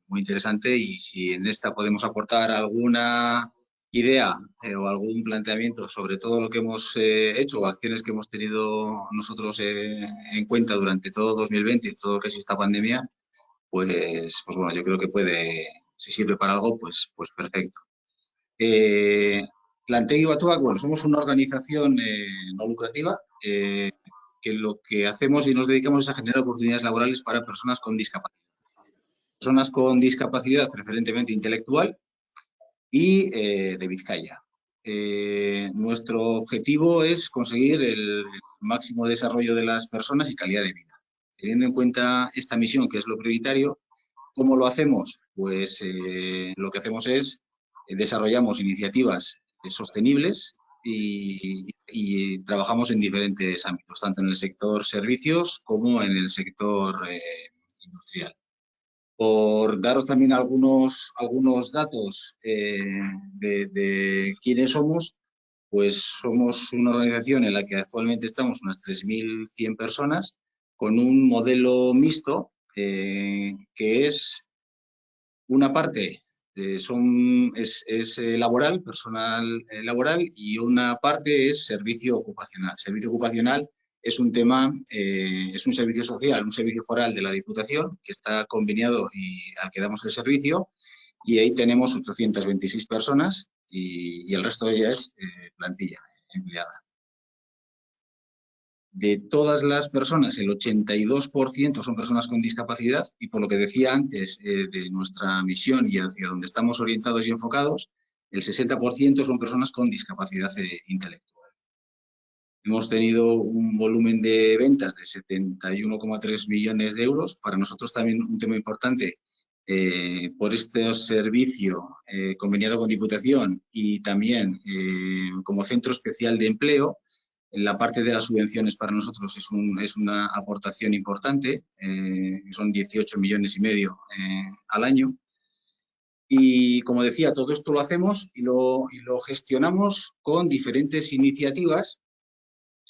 muy interesante y si en esta podemos aportar alguna idea o algún planteamiento sobre todo lo que hemos hecho o acciones que hemos tenido nosotros en cuenta durante todo 2020 y todo lo que es esta pandemia, pues bueno, yo creo que puede, si sirve para algo, pues perfecto. Lantegi Batuak, bueno, somos una organización no lucrativa que lo que hacemos y nos dedicamos es a generar oportunidades laborales para personas con discapacidad. Personas con discapacidad preferentemente intelectual y de Vizcaya. Nuestro objetivo es conseguir el máximo desarrollo de las personas y calidad de vida. teniendo en cuenta esta misión, que es lo prioritario, ¿cómo lo hacemos? Pues lo que hacemos es desarrollamos iniciativas sostenibles y trabajamos en diferentes ámbitos, tanto en el sector servicios como en el sector industrial. Por daros también algunos datos de quiénes somos, pues somos una organización en la que actualmente estamos unas 3.100 personas con un modelo mixto que es una parte es laboral, personal laboral, y una parte es servicio ocupacional. Servicio ocupacional es un tema, es un servicio social, un servicio foral de la Diputación que está conveniado y al que damos el servicio, y ahí tenemos 826 personas y el resto de ellas es plantilla empleada. De todas las personas, el 82% son personas con discapacidad y, por lo que decía antes de nuestra misión y hacia donde estamos orientados y enfocados, el 60% son personas con discapacidad intelectual. Hemos tenido un volumen de ventas de 71,3 millones de euros. Para nosotros también un tema importante por este servicio conveniado con Diputación y también como centro especial de empleo. En la parte de las subvenciones para nosotros es una aportación importante, son 18,5 millones al año. Y como decía, todo esto lo hacemos y lo gestionamos con diferentes iniciativas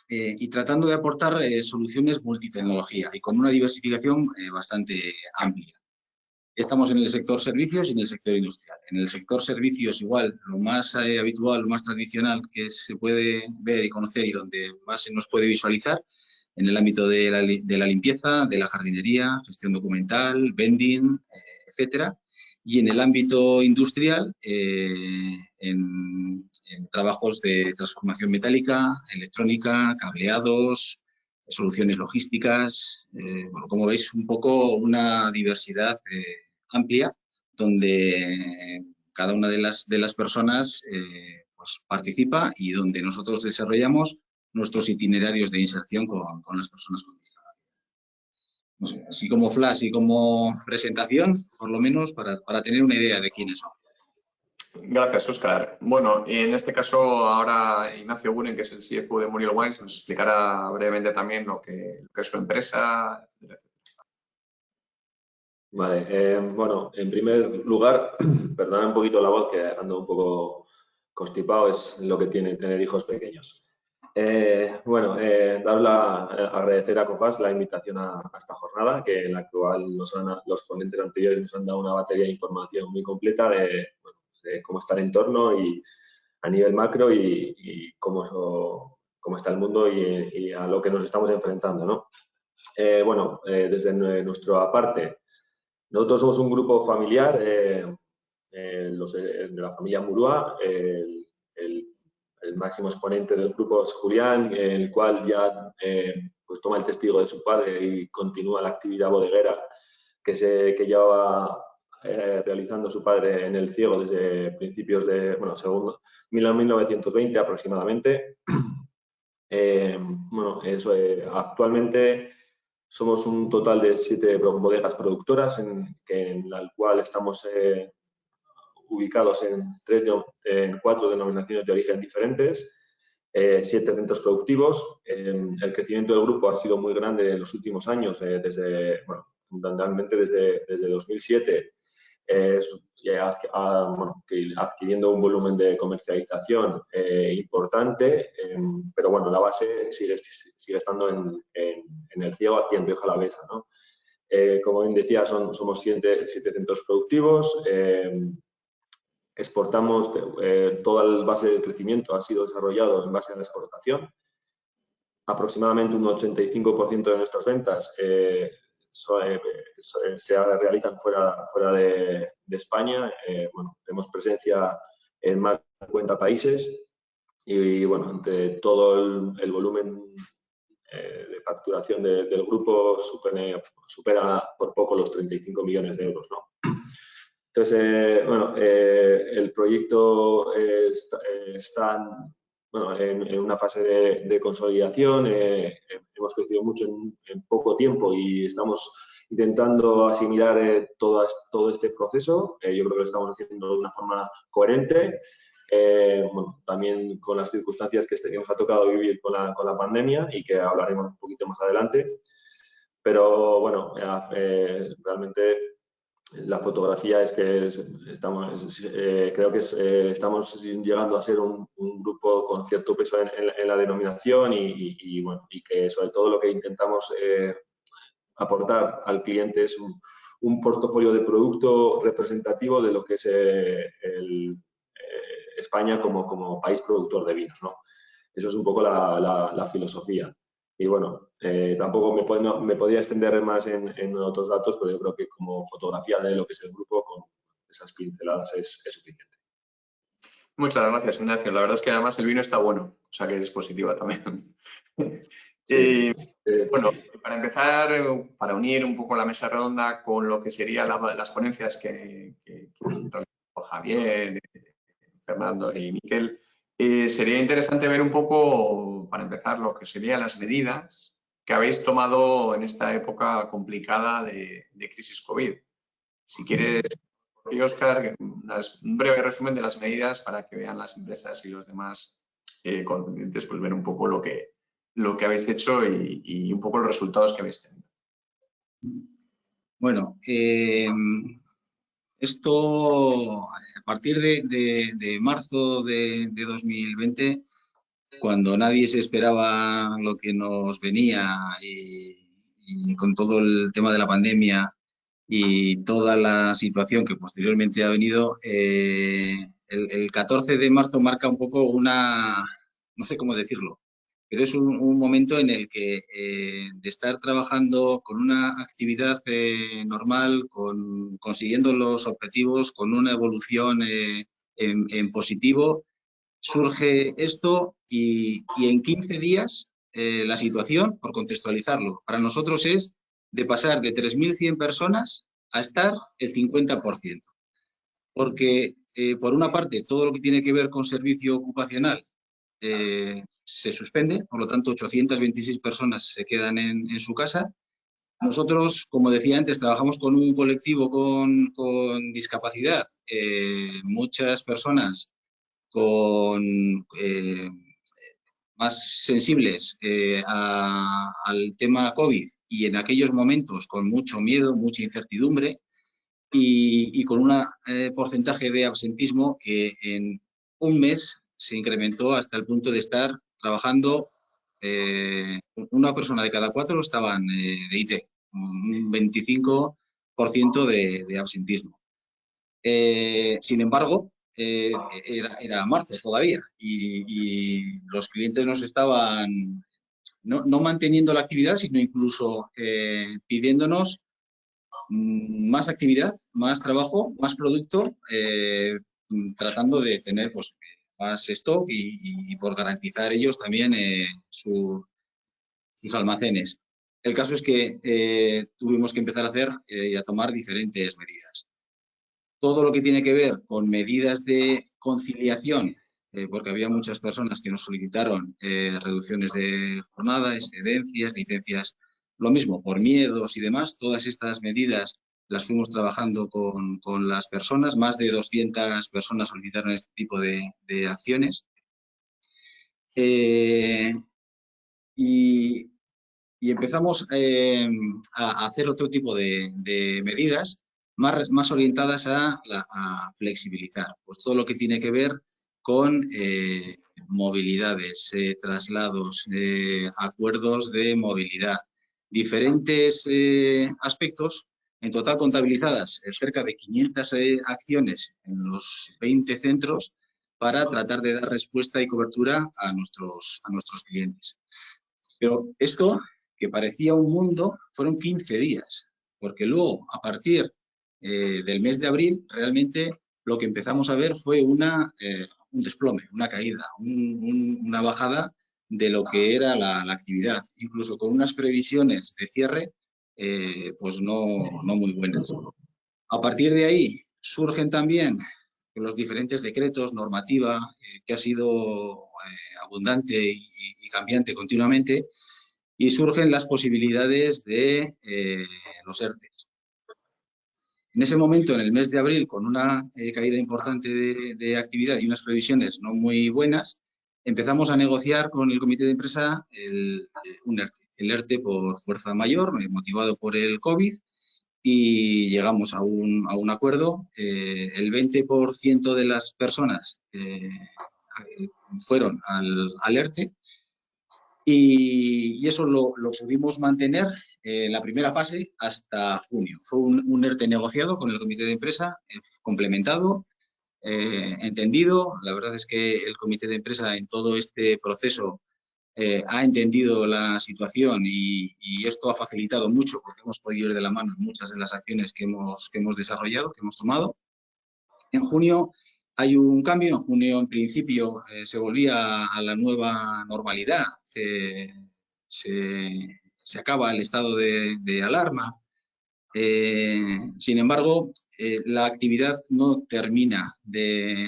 y tratando de aportar soluciones multitecnología y con una diversificación bastante amplia. Estamos en el sector servicios y en el sector industrial. En el sector servicios, igual, lo más habitual, lo más tradicional que se puede ver y conocer y donde más se nos puede visualizar, en el ámbito de la limpieza, de la jardinería, gestión documental, vending, etcétera. Y en el ámbito industrial, en trabajos de transformación metálica, electrónica, cableados, soluciones logísticas. Bueno, como veis, un poco una diversidad amplia, donde cada una de las personas pues participa y donde nosotros desarrollamos nuestros itinerarios de inserción con las personas con discapacidad. No sé, así como flash y como presentación, por lo menos para tener una idea de quiénes son. Gracias, Óscar. Bueno, en este caso ahora Ignacio Buren, que es el CFO de Muriel Wines, nos explicará brevemente también lo que es su empresa, etcétera. Vale, bueno, en primer lugar, perdonad un poquito la voz, que ando un poco constipado, es lo que tiene tener hijos pequeños. Bueno, agradecer a COFAS la invitación a esta jornada, que en la cual los ponentes anteriores nos han dado una batería de información muy completa de cómo está el entorno y a nivel macro y cómo está el mundo y a lo que nos estamos enfrentando, ¿no? Bueno, desde nuestra parte, nosotros somos un grupo familiar de la familia Murúa. El máximo exponente del grupo es Julián, el cual ya pues toma el testigo de su padre y continúa la actividad bodeguera que llevaba realizando su padre en el Ciego desde principios de, bueno, según 1920 aproximadamente. Bueno, eso, actualmente somos un total de 7 bodegas productoras en la cual estamos ubicados en 4 denominaciones de origen diferentes, 7 centros productivos. El crecimiento del grupo ha sido muy grande en los últimos años, fundamentalmente desde 2007, adquiriendo un volumen de comercialización importante, pero bueno, la base sigue estando en el Ciego, aquí en Rioja Alavesa, ¿no? Como bien decía, somos 7 centros productivos. Exportamos, toda la base de crecimiento ha sido desarrollado en base a la exportación. Aproximadamente un 85% de nuestras ventas se realizan fuera de España. Bueno, tenemos presencia en más de 50 países y bueno, entre todo el volumen de facturación del grupo supera por poco los 35 millones de euros, ¿no? Entonces, bueno, el proyecto está en una fase de consolidación. Hemos crecido mucho en poco tiempo y estamos intentando asimilar todo este proceso. Yo creo que lo estamos haciendo de una forma coherente. Bueno, también con las circunstancias que nos ha tocado vivir con la pandemia y que hablaremos un poquito más adelante. Pero bueno, realmente la fotografía es que creo que estamos llegando a ser un grupo con cierto peso en la denominación y bueno, y que sobre todo lo que intentamos aportar al cliente es un portafolio de producto representativo de lo que es España como país productor de vinos, ¿no? Eso es un poco la filosofía. Y bueno, tampoco me podría extender más en otros datos, pero yo creo que como fotografía de lo que es el grupo, con esas pinceladas es suficiente. Muchas gracias, Ignacio. La verdad es que además el vino está bueno, o sea que es positiva también. Sí. Bueno, para empezar, para unir un poco la mesa redonda con lo que serían las ponencias que realizó Javier, Fernando y Miquel, sería interesante ver un poco, para empezar, lo que serían las medidas que habéis tomado en esta época complicada de crisis COVID. Si quieres, Óscar, un breve resumen de las medidas para que vean las empresas y los demás contribuyentes, pues ver un poco lo que habéis hecho y un poco los resultados que habéis tenido. Bueno, esto a partir de marzo de 2020, cuando nadie se esperaba lo que nos venía y con todo el tema de la pandemia y toda la situación que posteriormente ha venido, el 14 de marzo marca un poco no sé cómo decirlo, pero es un momento en el que de estar trabajando con una actividad normal, consiguiendo los objetivos, con una evolución en positivo, surge esto y en 15 días la situación, por contextualizarlo, para nosotros es de pasar de 3.100 personas a estar el 50%. Porque, por una parte, todo lo que tiene que ver con servicio ocupacional se suspende, por lo tanto 826 personas se quedan en su casa. Nosotros, como decía antes, trabajamos con un colectivo con discapacidad, muchas personas más sensibles al tema COVID y en aquellos momentos con mucho miedo, mucha incertidumbre y con un porcentaje de absentismo que en un mes se incrementó hasta el punto de estar trabajando, una persona de cada 4 estaban de IT, un 25% de absentismo. Sin embargo, era marzo todavía y los clientes nos estaban no manteniendo la actividad, sino incluso pidiéndonos más actividad, más trabajo, más producto, tratando de tener pues, más stock y por garantizar ellos también sus almacenes. El caso es que tuvimos que empezar a hacer y a tomar diferentes medidas. Todo lo que tiene que ver con medidas de conciliación, porque había muchas personas que nos solicitaron reducciones de jornada, excedencias, licencias, lo mismo, por miedos y demás, todas estas medidas las fuimos trabajando con las personas, más de 200 personas solicitaron este tipo de acciones. Y empezamos a hacer otro tipo de medidas más orientadas a flexibilizar, pues todo lo que tiene que ver con movilidades, traslados, acuerdos de movilidad, diferentes aspectos, en total contabilizadas cerca de 500 acciones en los 20 centros para tratar de dar respuesta y cobertura a nuestros clientes. Pero esto, que parecía un mundo, fueron 15 días, porque luego, a partir del mes de abril, realmente lo que empezamos a ver fue un desplome, una caída, una bajada de lo que era la actividad, incluso con unas previsiones de cierre pues no muy buenas. A partir de ahí surgen también los diferentes decretos, normativa, que ha sido abundante y cambiante continuamente, y surgen las posibilidades de los ERTE. En ese momento, en el mes de abril, con una caída importante de actividad y unas previsiones no muy buenas, empezamos a negociar con el comité de empresa un ERTE. El ERTE por fuerza mayor, motivado por el COVID, y llegamos a un acuerdo. El 20% de las personas fueron al ERTE, y eso lo pudimos mantener en la primera fase hasta junio. Fue un ERTE negociado con el comité de empresa, complementado, entendido. La verdad es que el comité de empresa en todo este proceso ha entendido la situación y esto ha facilitado mucho porque hemos podido ir de la mano en muchas de las acciones que hemos desarrollado, que hemos tomado. En junio hay un cambio. En junio, en principio, se volvía a la nueva normalidad. Se acaba el estado de alarma. Sin embargo, la actividad no termina de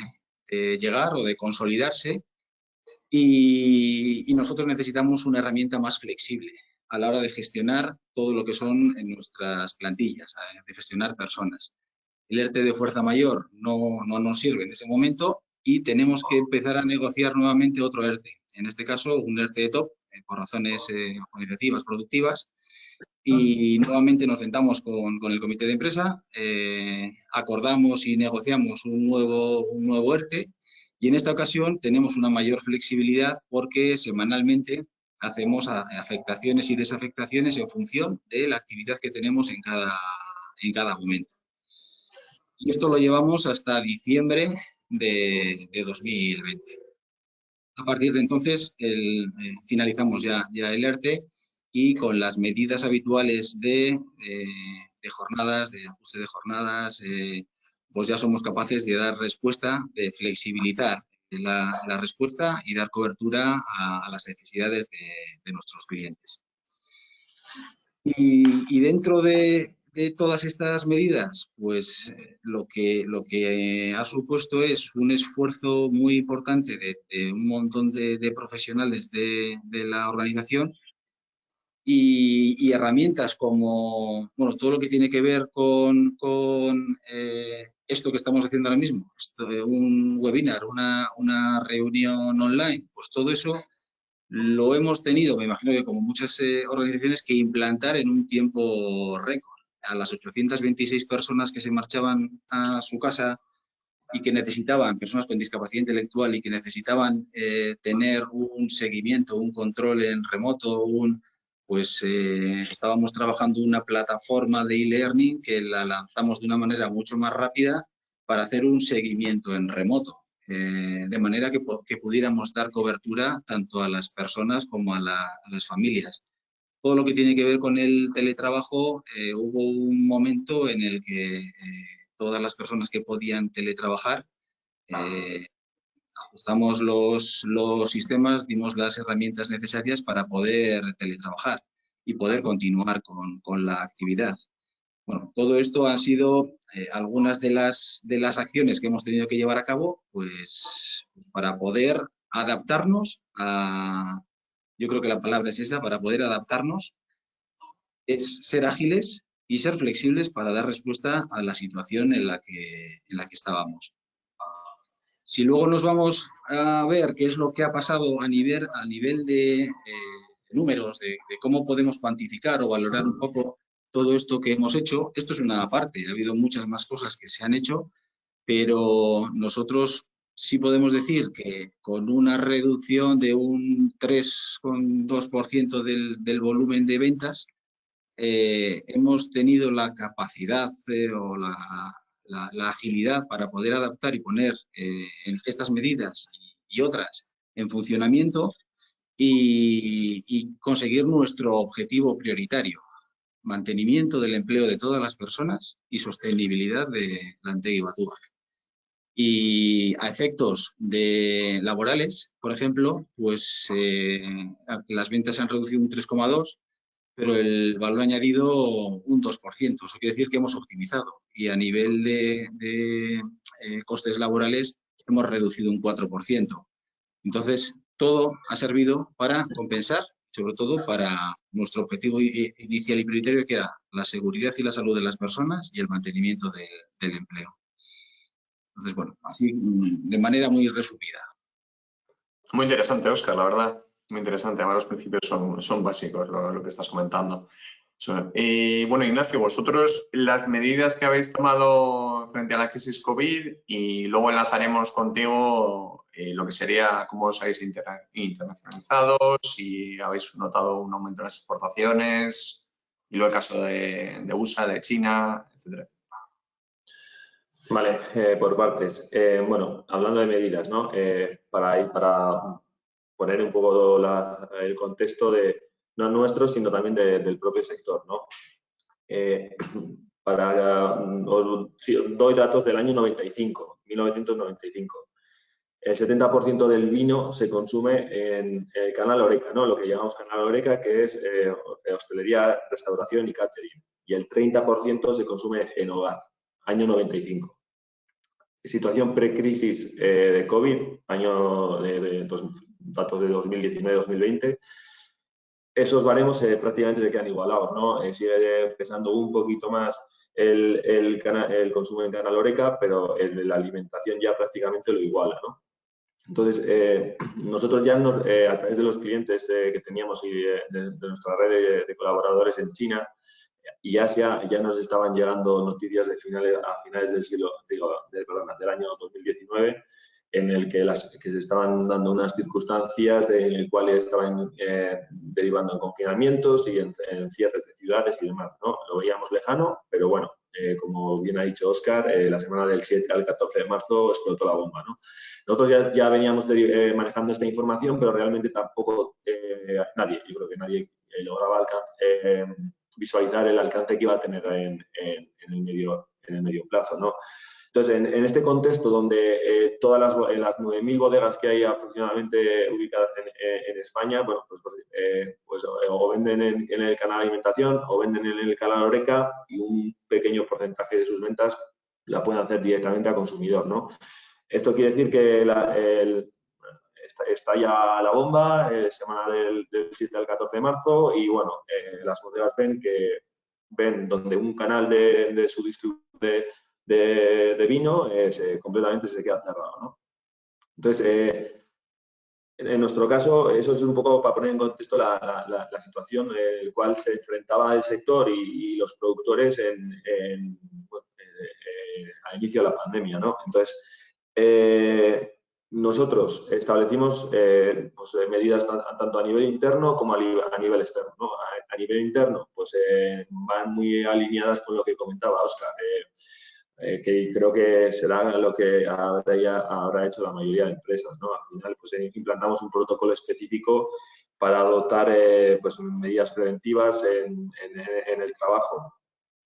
llegar o de consolidarse, y nosotros necesitamos una herramienta más flexible a la hora de gestionar todo lo que son en nuestras plantillas, de gestionar personas. El ERTE de fuerza mayor no nos sirve en ese momento y tenemos que empezar a negociar nuevamente otro ERTE. En este caso, un ERTE de top, por razones organizativas, productivas, y nuevamente nos sentamos con el comité de empresa, acordamos y negociamos un nuevo ERTE, y en esta ocasión tenemos una mayor flexibilidad porque semanalmente hacemos afectaciones y desafectaciones en función de la actividad que tenemos en cada momento. Y esto lo llevamos hasta diciembre de 2020. A partir de entonces finalizamos ya el ERTE, y con las medidas habituales de jornadas, de ajuste de jornadas, pues ya somos capaces de dar respuesta, de flexibilizar la respuesta y dar cobertura a las necesidades de nuestros clientes. Y dentro de todas estas medidas, pues lo que ha supuesto es un esfuerzo muy importante de un montón de profesionales de la organización, y herramientas como, bueno, todo lo que tiene que ver con esto que estamos haciendo ahora mismo, un webinar, una reunión online, pues todo eso lo hemos tenido, me imagino que como muchas organizaciones, que implantar en un tiempo récord. A las 826 personas que se marchaban a su casa y que necesitaban, personas con discapacidad intelectual, y que necesitaban tener un seguimiento, un control en remoto, pues estábamos trabajando una plataforma de e-learning que la lanzamos de una manera mucho más rápida para hacer un seguimiento en remoto, de manera que pudiéramos dar cobertura tanto a las personas como a las familias. Todo lo que tiene que ver con el teletrabajo, hubo un momento en el que todas las personas que podían teletrabajar, ajustamos los sistemas, dimos las herramientas necesarias para poder teletrabajar y poder continuar con la actividad. Bueno, todo esto han sido algunas de las acciones que hemos tenido que llevar a cabo, pues para poder adaptarnos yo creo que la palabra es esa, para poder adaptarnos, es ser ágiles y ser flexibles para dar respuesta a la situación en la que estábamos. Si luego nos vamos a ver qué es lo que ha pasado a nivel de números, de cómo podemos cuantificar o valorar un poco todo esto que hemos hecho, esto es una parte. Ha habido muchas más cosas que se han hecho, pero nosotros sí podemos decir que con una reducción de un 3,2% del volumen de ventas, hemos tenido la capacidad o la agilidad para poder adaptar y poner estas medidas y otras en funcionamiento y conseguir nuestro objetivo prioritario: mantenimiento del empleo de todas las personas y sostenibilidad de Lantegi Batuac. Y a efectos laborales, por ejemplo, pues las ventas se han reducido un 3,2%, pero el valor añadido un 2%. Eso quiere decir que hemos optimizado y a nivel de costes laborales hemos reducido un 4%. Entonces, todo ha servido para compensar, sobre todo para nuestro objetivo inicial y prioritario, que era la seguridad y la salud de las personas y el mantenimiento del empleo. Entonces, bueno, así de manera muy resumida. Muy interesante, Óscar, la verdad. Muy interesante. Además, los principios son básicos, lo que estás comentando. Bueno, Ignacio, vosotros las medidas que habéis tomado frente a la crisis COVID y luego enlazaremos contigo lo que sería cómo os habéis internacionalizado, si habéis notado un aumento en las exportaciones y luego el caso de USA, de China, etcétera. Vale, por partes. Bueno, hablando de medidas, ¿no? Para poner un poco el contexto no nuestro, sino también del propio sector, ¿no? Os doy datos del año 1995. El 70% del vino se consume en el canal Horeca, ¿no? Lo que llamamos canal Horeca, que es hostelería, restauración y catering. Y el 30% se consume en hogar, año 95. Situación precrisis de COVID, datos de 2019-2020. Esos baremos prácticamente se quedan igualados, ¿no? Sigue pesando un poquito más el consumo en canal Horeca, pero la alimentación ya prácticamente lo iguala, ¿no? Entonces, nosotros ya a través de los clientes que teníamos y de nuestra red de colaboradores en China y Asia, ya nos estaban llegando noticias a finales del año 2019, en el que se estaban dando unas circunstancias en las cuales estaban derivando en confinamientos y en cierres de ciudades y demás, ¿no? Lo veíamos lejano, pero bueno, como bien ha dicho Óscar, la semana del 7 al 14 de marzo explotó la bomba, ¿no? Nosotros ya veníamos manejando esta información, pero realmente tampoco yo creo que nadie lograba visualizar el alcance que iba a tener en el medio plazo, ¿no? Entonces, en este contexto donde todas las 9.000 bodegas que hay aproximadamente ubicadas en España, bueno, pues o venden en el canal alimentación o venden en el canal Horeca y un pequeño porcentaje de sus ventas la pueden hacer directamente al consumidor, ¿no? Esto quiere decir que está ya la bomba, semana del 7 al 14 de marzo, y bueno, las bodegas ven donde un canal de su distribución de vino completamente se queda cerrado, ¿no? Entonces, en nuestro caso, eso es un poco para poner en contexto la situación en la cual se enfrentaba el sector y los productores al inicio de la pandemia, ¿no? Entonces, nosotros establecimos medidas tanto a nivel interno como a nivel externo, ¿no? A nivel interno, pues van muy alineadas con lo que comentaba Óscar, que creo que será lo que habrá hecho la mayoría de empresas, ¿no? Al final, pues implantamos un protocolo específico para adoptar medidas preventivas en el trabajo.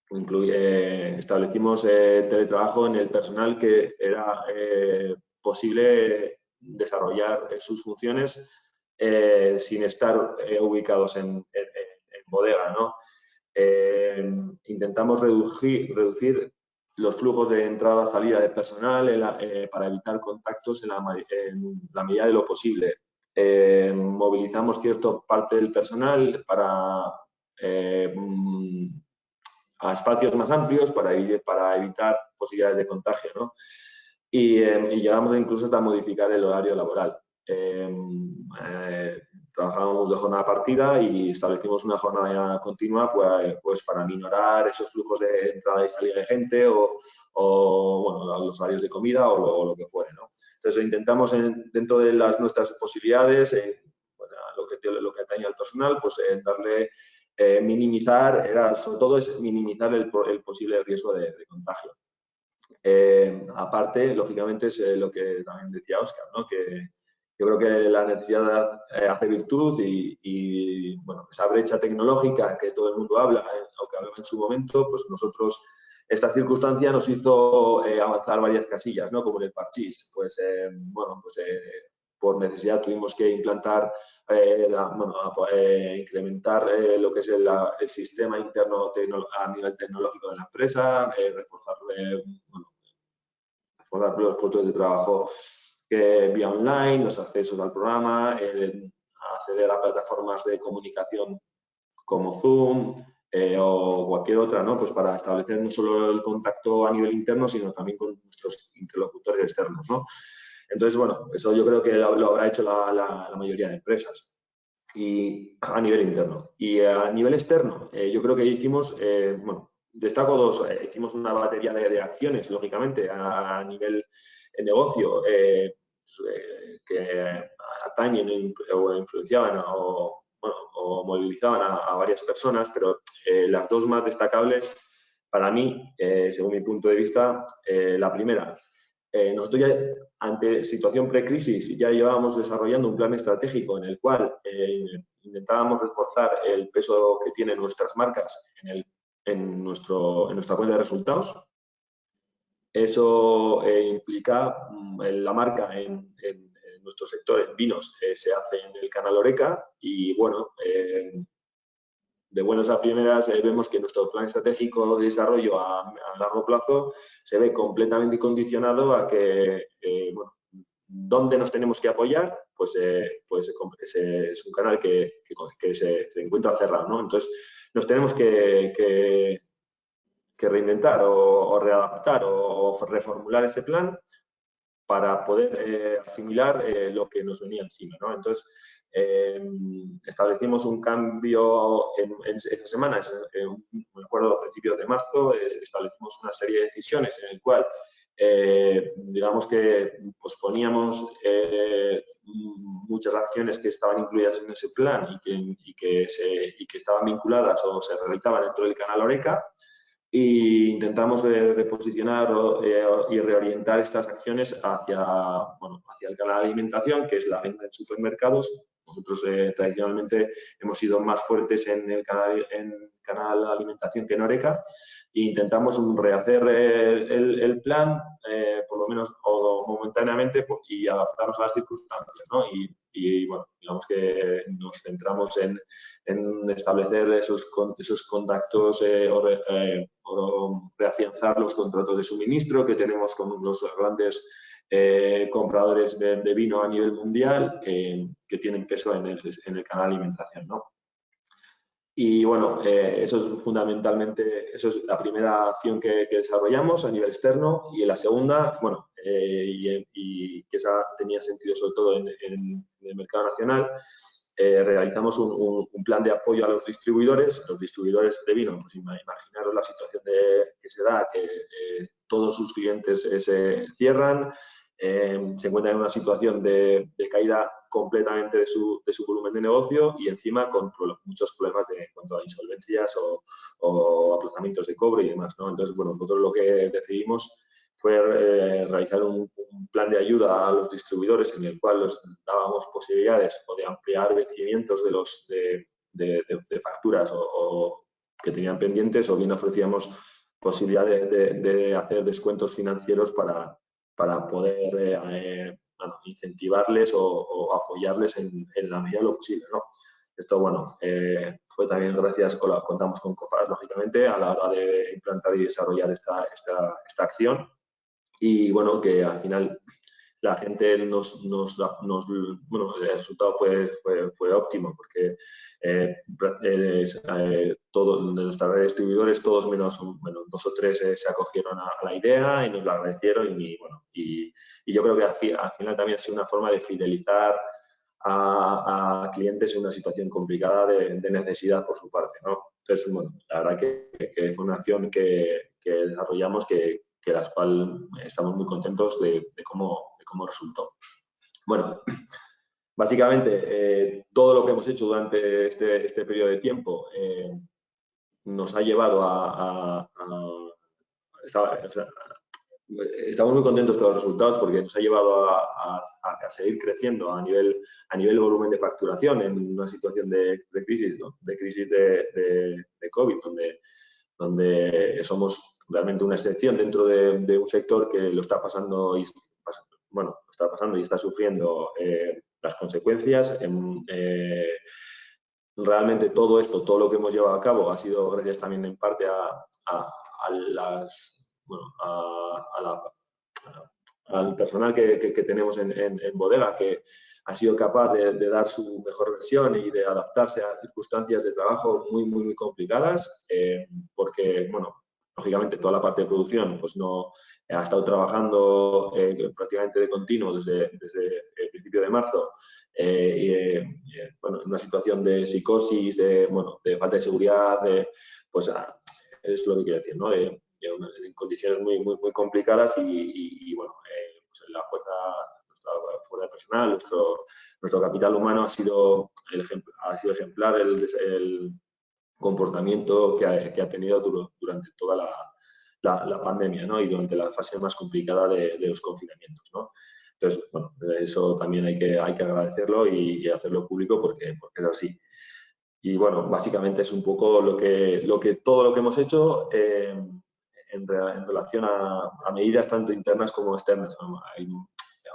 Establecimos teletrabajo en el personal que era posible desarrollar sus funciones sin estar ubicados en bodega, ¿no? Intentamos reducir los flujos de entrada-salida de personal para evitar contactos en la medida de lo posible. Movilizamos cierta parte del personal a espacios más amplios para evitar posibilidades de contagio, ¿no? Y llegamos incluso hasta modificar el horario laboral. Trabajábamos de jornada partida y establecimos una jornada continua pues para minorar esos flujos de entrada y salida de gente o bueno, los horarios de comida o lo que fuere, ¿no? Entonces intentamos dentro de nuestras posibilidades, lo que atañe al personal, pues darle sobre todo es minimizar el posible riesgo de contagio. Aparte, lógicamente, es lo que también decía Óscar, ¿no? Que yo creo que la necesidad hace virtud y bueno, esa brecha tecnológica que todo el mundo habla, o que hablaba en su momento, pues nosotros, esta circunstancia nos hizo avanzar varias casillas, ¿no? Como en el parchís, pues bueno, pues por necesidad tuvimos que implantar, incrementar lo que es el sistema interno a nivel tecnológico de la empresa, reforzar los puestos de trabajo vía online, los accesos al programa, acceder a plataformas de comunicación como Zoom o cualquier otra, ¿no? Pues para establecer no solo el contacto a nivel interno, sino también con nuestros interlocutores externos, ¿no? Entonces, bueno, eso yo creo que lo habrá hecho la mayoría de empresas y a nivel interno. Y a nivel externo, yo creo que hicimos, bueno, destaco dos, hicimos una batería de acciones, lógicamente, a nivel de negocio que atañen o influenciaban o movilizaban a varias personas, pero las dos más destacables para mí, según mi punto de vista, la primera, nosotros ya ante situación precrisis ya llevábamos desarrollando un plan estratégico en el cual intentábamos reforzar el peso que tienen nuestras marcas en nuestra cuenta de resultados. Eso implica la marca en nuestro sector, en vinos, se hace en el canal Horeca y, bueno, de buenas a primeras vemos que nuestro plan estratégico de desarrollo a largo plazo se ve completamente condicionado a que, bueno, ¿dónde nos tenemos que apoyar? Pues es un canal que se encuentra cerrado, ¿no? Entonces, nos tenemos que reinventar o readaptar o reformular ese plan para poder asimilar lo que nos venía encima, ¿no? Entonces, establecimos un cambio en esa semana, me acuerdo a principios de marzo, establecimos una serie de decisiones en el cual, digamos que posponíamos muchas acciones que estaban incluidas en ese plan y que estaban vinculadas o se realizaban dentro del canal Horeca, e intentamos reposicionar y reorientar estas acciones hacia el canal de alimentación, que es la venta en supermercados. Nosotros tradicionalmente hemos sido más fuertes en el canal de alimentación que en Horeca e intentamos rehacer el plan, por lo menos o momentáneamente, y adaptarnos a las circunstancias, ¿no? Y bueno, digamos que nos centramos en establecer esos contactos o reafianzar los contratos de suministro que tenemos con los grandes compradores de vino a nivel mundial que tienen peso en el canal de alimentación, ¿no? Y bueno, eso es fundamentalmente, eso es la primera acción que desarrollamos a nivel externo, y la segunda, bueno, y que esa tenía sentido sobre todo en el mercado nacional, realizamos un plan de apoyo a los distribuidores de vino. Pues imaginaros la situación que se da, que todos sus clientes se cierran, se encuentran en una situación de caída completamente de su volumen de negocio y encima con muchos problemas en cuanto a insolvencias o aplazamientos de cobro y demás, ¿no? Entonces, bueno, nosotros lo que decidimos fue realizar un plan de ayuda a los distribuidores en el cual les dábamos posibilidades o de ampliar vencimientos de facturas o que tenían pendientes, o bien ofrecíamos posibilidad de hacer descuentos financieros para poder incentivarles o apoyarles en la medida de lo posible, ¿no? Esto, bueno, fue también gracias, contamos con COFAS, lógicamente, a la hora de implantar y desarrollar esta acción. Y bueno, que al final la gente bueno, el resultado fue óptimo, porque todos de nuestra red de distribuidores, todos menos 2 o 3 se acogieron a la idea y nos lo agradecieron, y bueno, y yo creo que al final también ha sido una forma de fidelizar a clientes en una situación complicada de necesidad por su parte, ¿no? Entonces, bueno, la verdad que fue una acción que desarrollamos que las cuales estamos muy contentos de cómo resultó. Bueno, básicamente todo lo que hemos hecho durante este periodo de tiempo nos ha llevado estamos muy contentos con los resultados porque nos ha llevado a seguir creciendo a nivel volumen de facturación en una situación de crisis, ¿no? De crisis de COVID, donde somos realmente una excepción dentro de un sector que lo está pasando bueno, está pasando y está sufriendo las consecuencias. Realmente todo esto, todo lo que hemos llevado a cabo ha sido gracias también en parte al personal que tenemos en bodega, que ha sido capaz de dar su mejor versión y de adaptarse a circunstancias de trabajo muy complicadas, porque, bueno, lógicamente toda la parte de producción pues no ha estado trabajando prácticamente de continuo desde el principio de marzo, bueno, en una situación de psicosis, de falta de seguridad, pues es lo que quiero decir, ¿no? En condiciones muy complicadas y bueno, pues nuestra fuerza personal, nuestro capital humano ha sido ejemplar el comportamiento que ha tenido durante toda la pandemia, ¿no? Y durante la fase más complicada de los confinamientos, ¿no? Entonces, bueno, eso también hay que agradecerlo y hacerlo público porque es así. Y bueno, básicamente es un poco todo lo que hemos hecho en relación a medidas tanto internas como externas. Hay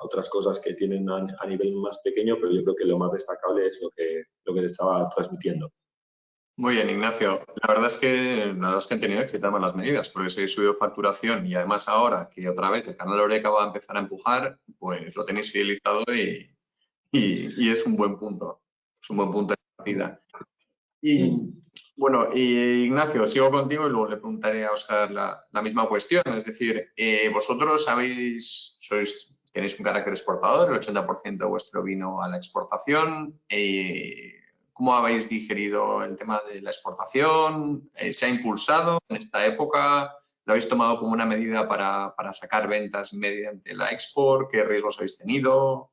otras cosas que tienen a nivel más pequeño, pero yo creo que lo más destacable es lo que te estaba transmitiendo. Muy bien, Ignacio. La verdad es que han tenido éxito además las medidas, porque se ha subido facturación y además ahora que otra vez el canal Oreca va a empezar a empujar, pues lo tenéis fidelizado y es un buen punto. Es un buen punto de partida. Y bueno, Ignacio, sigo contigo y luego le preguntaré a Óscar la misma cuestión. Es decir, vosotros tenéis un carácter exportador, el 80% de vuestro vino a la exportación. ¿Cómo habéis digerido el tema de la exportación? ¿Se ha impulsado en esta época? ¿Lo habéis tomado como una medida para sacar ventas mediante la export? ¿Qué riesgos habéis tenido?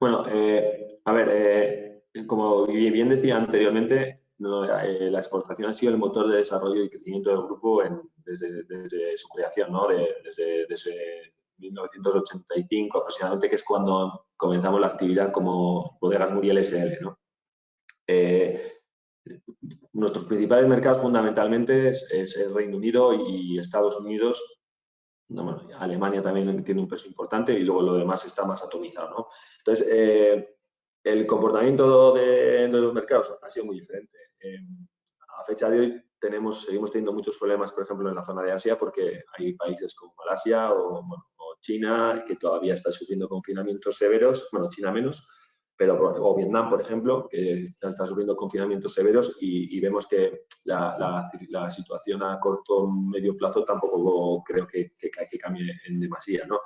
Bueno, a ver, como bien decía anteriormente, la exportación ha sido el motor de desarrollo y crecimiento del grupo desde su creación, ¿no? Desde 1985 aproximadamente, que es cuando comenzamos la actividad como Bodegas Muriel S.L., ¿no? Nuestros principales mercados fundamentalmente es el Reino Unido y Estados Unidos. Bueno, Alemania también tiene un peso importante y luego lo demás está más atomizado, ¿no? Entonces, el comportamiento de los mercados ha sido muy diferente. A fecha de hoy seguimos teniendo muchos problemas, por ejemplo, en la zona de Asia, porque hay países como Malasia o China que todavía están sufriendo confinamientos severos, bueno, China menos, o Vietnam, por ejemplo, que está sufriendo confinamientos severos y vemos que la situación a corto o medio plazo tampoco creo que cambie en demasía, ¿no?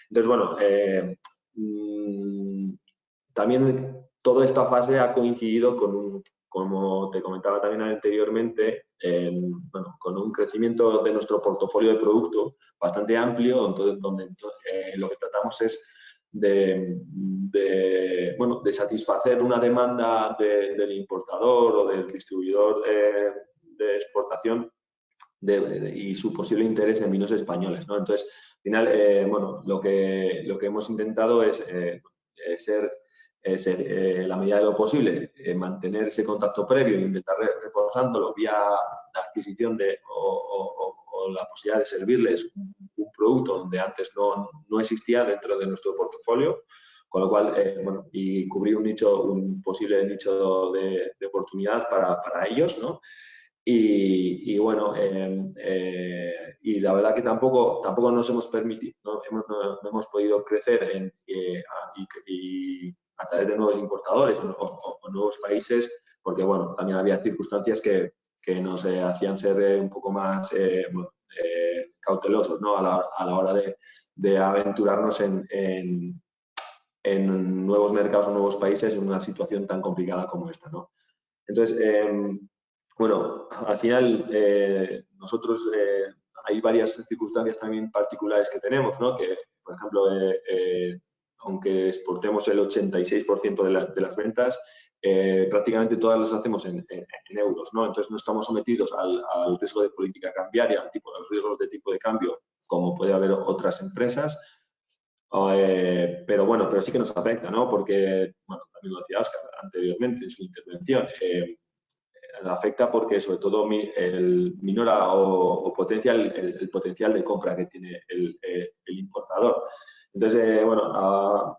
Entonces, bueno, también toda esta fase ha coincidido como te comentaba también anteriormente, con un crecimiento de nuestro portafolio de producto bastante amplio, donde lo que tratamos es de satisfacer una demanda del importador o del distribuidor de exportación y su posible interés en vinos españoles, ¿no? Entonces, al final, lo que hemos intentado es la medida de lo posible, mantener ese contacto previo e intentar reforzándolo vía la adquisición o la posibilidad de servirles un producto donde antes no existía dentro de nuestro portafolio, con lo cual, y cubrir un posible nicho de oportunidad para ellos, ¿no? Y bueno, y la verdad que tampoco nos hemos permitido, no hemos podido crecer a través de nuevos importadores o nuevos países, porque bueno, también había circunstancias que nos hacían ser un poco más cautelosos, ¿no? A la hora de aventurarnos en nuevos mercados o nuevos países en una situación tan complicada como esta, ¿no? Entonces, bueno, al final nosotros hay varias circunstancias también particulares que tenemos, ¿no? Que, por ejemplo, aunque exportemos el 86% de las ventas, prácticamente todas las hacemos en euros, ¿no? Entonces no estamos sometidos al riesgo de política cambiaria, a los riesgos de tipo de cambio, como puede haber otras empresas. Pero sí que nos afecta, ¿no? Porque, bueno, también lo decía Óscar anteriormente en su intervención, afecta porque sobre todo minora o potencia el potencial de compra que tiene el importador. Entonces, bueno,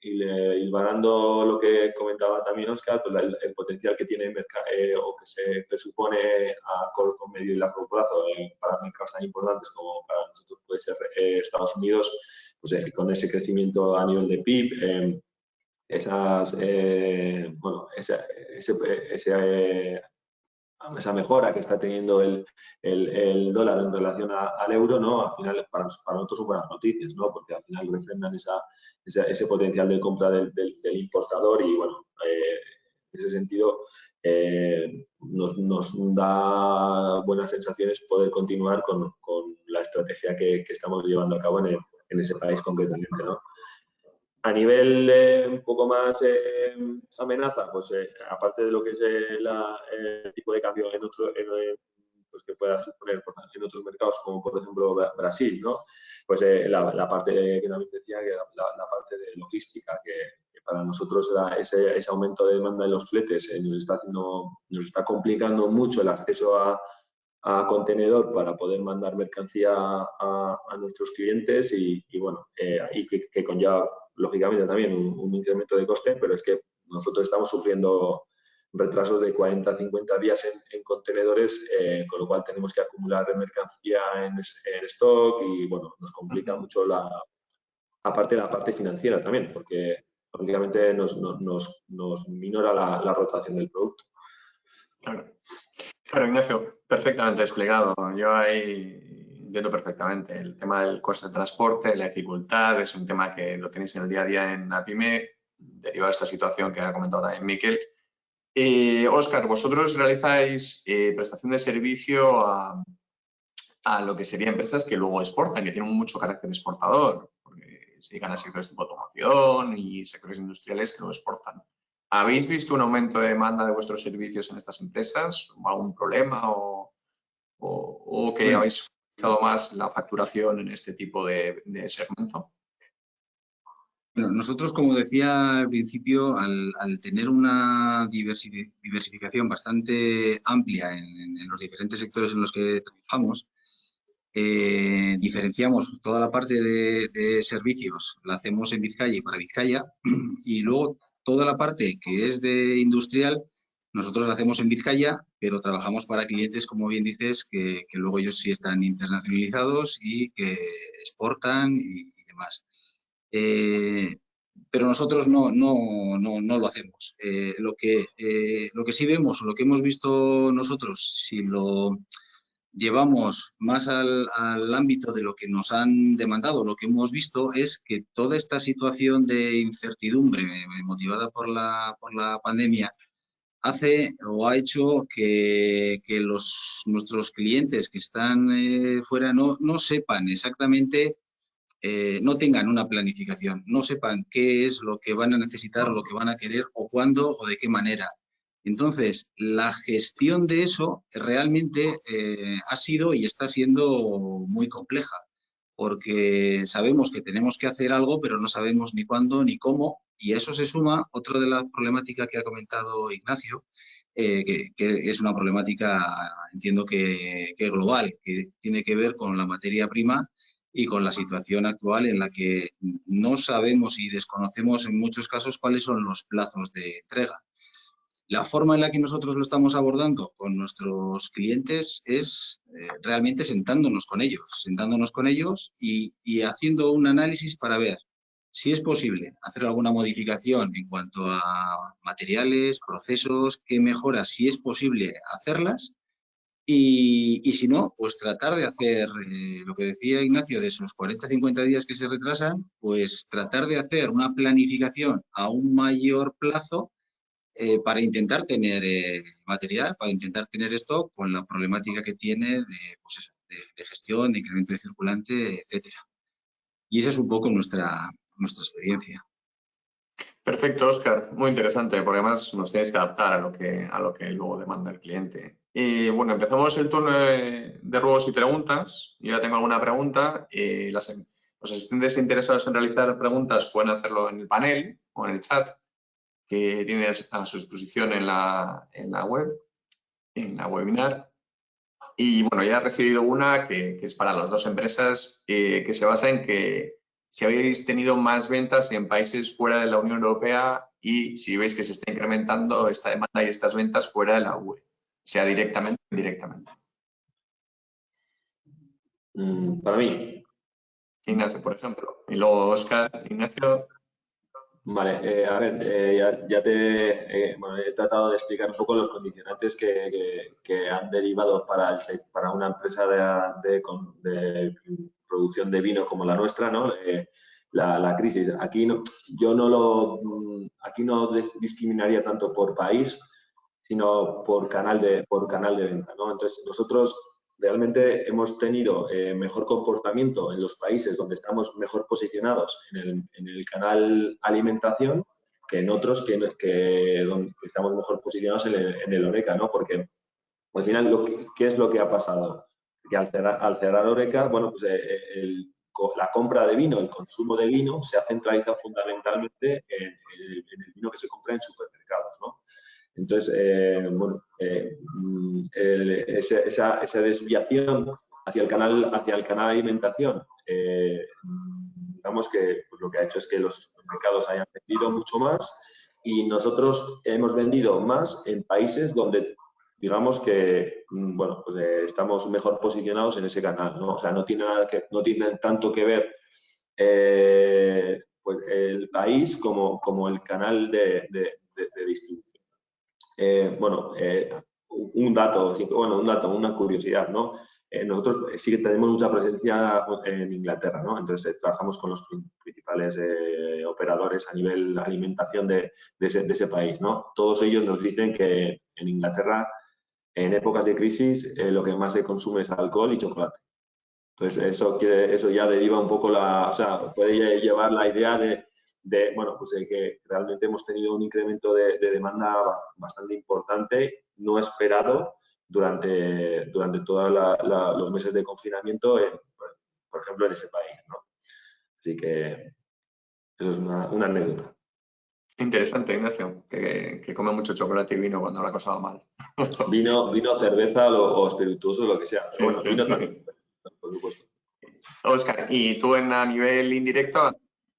hilvanando lo que comentaba también Óscar, pues el potencial que tiene o que se presupone a corto, medio y largo plazo para mercados tan importantes como para nosotros puede ser Estados Unidos, pues con ese crecimiento a nivel de PIB, esa mejora que está teniendo el dólar en relación al euro, ¿no? Al final para nosotros son buenas noticias, ¿no? Porque al final refrendan ese potencial de compra del importador y, bueno, en ese sentido nos da buenas sensaciones poder continuar con la estrategia que estamos llevando a cabo en ese país concretamente, ¿no? A nivel un poco más amenaza, pues aparte de lo que es el tipo de cambio pues que pueda suponer en otros mercados, como por ejemplo Brasil, ¿no? Pues la parte que también decía, que la parte de logística, que para nosotros ese aumento de demanda en los fletes nos está complicando mucho el acceso a contenedor para poder mandar mercancía a nuestros clientes y bueno, y que conlleva lógicamente también un incremento de coste, pero es que nosotros estamos sufriendo retrasos de 40 a 50 días en contenedores, con lo cual tenemos que acumular mercancía en stock y bueno, nos complica mucho aparte la parte financiera también, porque lógicamente nos minora la rotación del producto. Claro, Ignacio, perfectamente explicado. Yo ahí entiendo perfectamente. El tema del coste de transporte, la dificultad, es un tema que lo tenéis en el día a día en APIME, derivado de esta situación que ha comentado también Miquel. Óscar, vosotros realizáis prestación de servicio a lo que serían empresas que luego exportan, que tienen mucho carácter exportador, porque se dedican a sectores tipo automoción y sectores industriales que lo exportan. ¿Habéis visto un aumento de demanda de vuestros servicios en estas empresas? ¿O algún problema? ¿O que habéis focalizado más la facturación en este tipo de segmento? Bueno, nosotros, como decía al principio, al tener una diversificación bastante amplia en los diferentes sectores en los que trabajamos, diferenciamos toda la parte de servicios, la hacemos en Vizcaya y para Vizcaya, y luego toda la parte que es de industrial, nosotros la hacemos en Vizcaya, pero trabajamos para clientes, como bien dices, que luego ellos sí están internacionalizados y que exportan y demás. Pero nosotros no lo hacemos. Lo que sí vemos o lo que hemos visto nosotros, si lo llevamos más al ámbito de lo que nos han demandado, lo que hemos visto es que toda esta situación de incertidumbre motivada por la pandemia hace o ha hecho que nuestros clientes que están fuera no sepan exactamente, no tengan una planificación, no sepan qué es lo que van a necesitar, lo que van a querer o cuándo o de qué manera. Entonces, la gestión de eso realmente ha sido y está siendo muy compleja, porque sabemos que tenemos que hacer algo, pero no sabemos ni cuándo ni cómo, y a eso se suma otra de las problemáticas que ha comentado Ignacio, que es una problemática, entiendo que global, que tiene que ver con la materia prima y con la situación actual en la que no sabemos y desconocemos en muchos casos cuáles son los plazos de entrega. La forma en la que nosotros lo estamos abordando con nuestros clientes es realmente sentándonos con ellos y haciendo un análisis para ver si es posible hacer alguna modificación en cuanto a materiales, procesos, qué mejoras, si es posible hacerlas. Y si no, pues tratar de hacer lo que decía Ignacio, de esos 40-50 días que se retrasan, pues tratar de hacer una planificación a un mayor plazo para intentar tener material, para intentar tener stock con la problemática que tiene de gestión, de incremento de circulante, etcétera. Y esa es un poco nuestra experiencia. Perfecto, Óscar. Muy interesante, porque además nos tienes que adaptar a lo que luego demanda el cliente. Y bueno, empezamos el turno de ruegos y preguntas. Yo ya tengo alguna pregunta. Los asistentes interesados en realizar preguntas pueden hacerlo en el panel o en el chat que tienes a su disposición en la web, en la webinar. Y bueno, ya he recibido una que es para las dos empresas, que se basa en que si habéis tenido más ventas en países fuera de la Unión Europea y si veis que se está incrementando esta demanda y estas ventas fuera de la UE, sea directamente o indirectamente. Para mí. Ignacio, por ejemplo. Y luego Óscar, Ignacio. Vale, a ver, bueno, he tratado de explicar un poco los condicionantes que han derivado para una empresa de producción de vino como la nuestra, ¿no? La crisis. Aquí no discriminaría tanto por país, sino por canal de venta, ¿no? Entonces, nosotros realmente hemos tenido mejor comportamiento en los países donde estamos mejor posicionados en el canal alimentación que en otros donde estamos mejor posicionados en el Horeca, ¿no? Porque al final, ¿qué es lo que ha pasado? Que al cerrar Horeca, bueno, pues la compra de vino, el consumo de vino se ha centralizado fundamentalmente en el vino que se compra en supermercados, ¿no? Entonces, bueno, esa desviación hacia el canal alimentación, digamos que pues, lo que ha hecho es que los mercados hayan vendido mucho más y nosotros hemos vendido más en países donde, digamos que, bueno, pues, estamos mejor posicionados en ese canal, ¿no? O sea, no tiene tanto que ver pues el país como el canal de distribución. Bueno, una curiosidad, ¿no? Nosotros sí que tenemos mucha presencia en Inglaterra, ¿no? Entonces trabajamos con los principales operadores a nivel alimentación de ese país, ¿no? Todos ellos nos dicen que en Inglaterra, en épocas de crisis, lo que más se consume es alcohol y chocolate. Entonces eso ya deriva un poco o sea, puede llevar la idea bueno, pues que realmente hemos tenido un incremento de demanda bastante importante, no esperado durante todos los meses de confinamiento, por ejemplo, en ese país, ¿no? Así que eso es una anécdota. Interesante, Ignacio, que come mucho chocolate y vino cuando la cosa va mal. Vino, cerveza o espirituoso, lo que sea. Sí, Bueno, sí. vino también, por supuesto. Óscar, ¿y tú a nivel indirecto,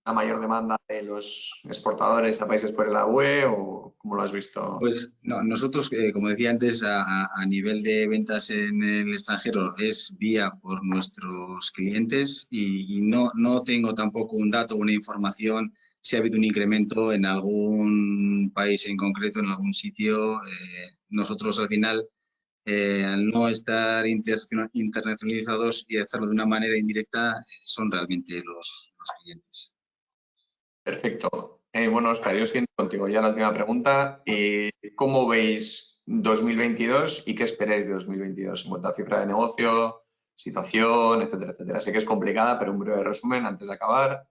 la mayor demanda de los exportadores a países fuera de la UE o cómo lo has visto? Pues no, nosotros, como decía antes, a nivel de ventas en el extranjero es vía por nuestros clientes y no tengo tampoco un dato, una información si ha habido un incremento en algún país en concreto, en algún sitio. Nosotros al final, al no estar internacionalizados y hacerlo de una manera indirecta, son realmente los clientes. Perfecto. Bueno, Óscar, yo siguiendo contigo ya la última pregunta. ¿Cómo veis 2022 y qué esperáis de 2022 en cuanto a cifra de negocio, situación, etcétera, etcétera? Sé que es complicada, pero un breve resumen antes de acabar.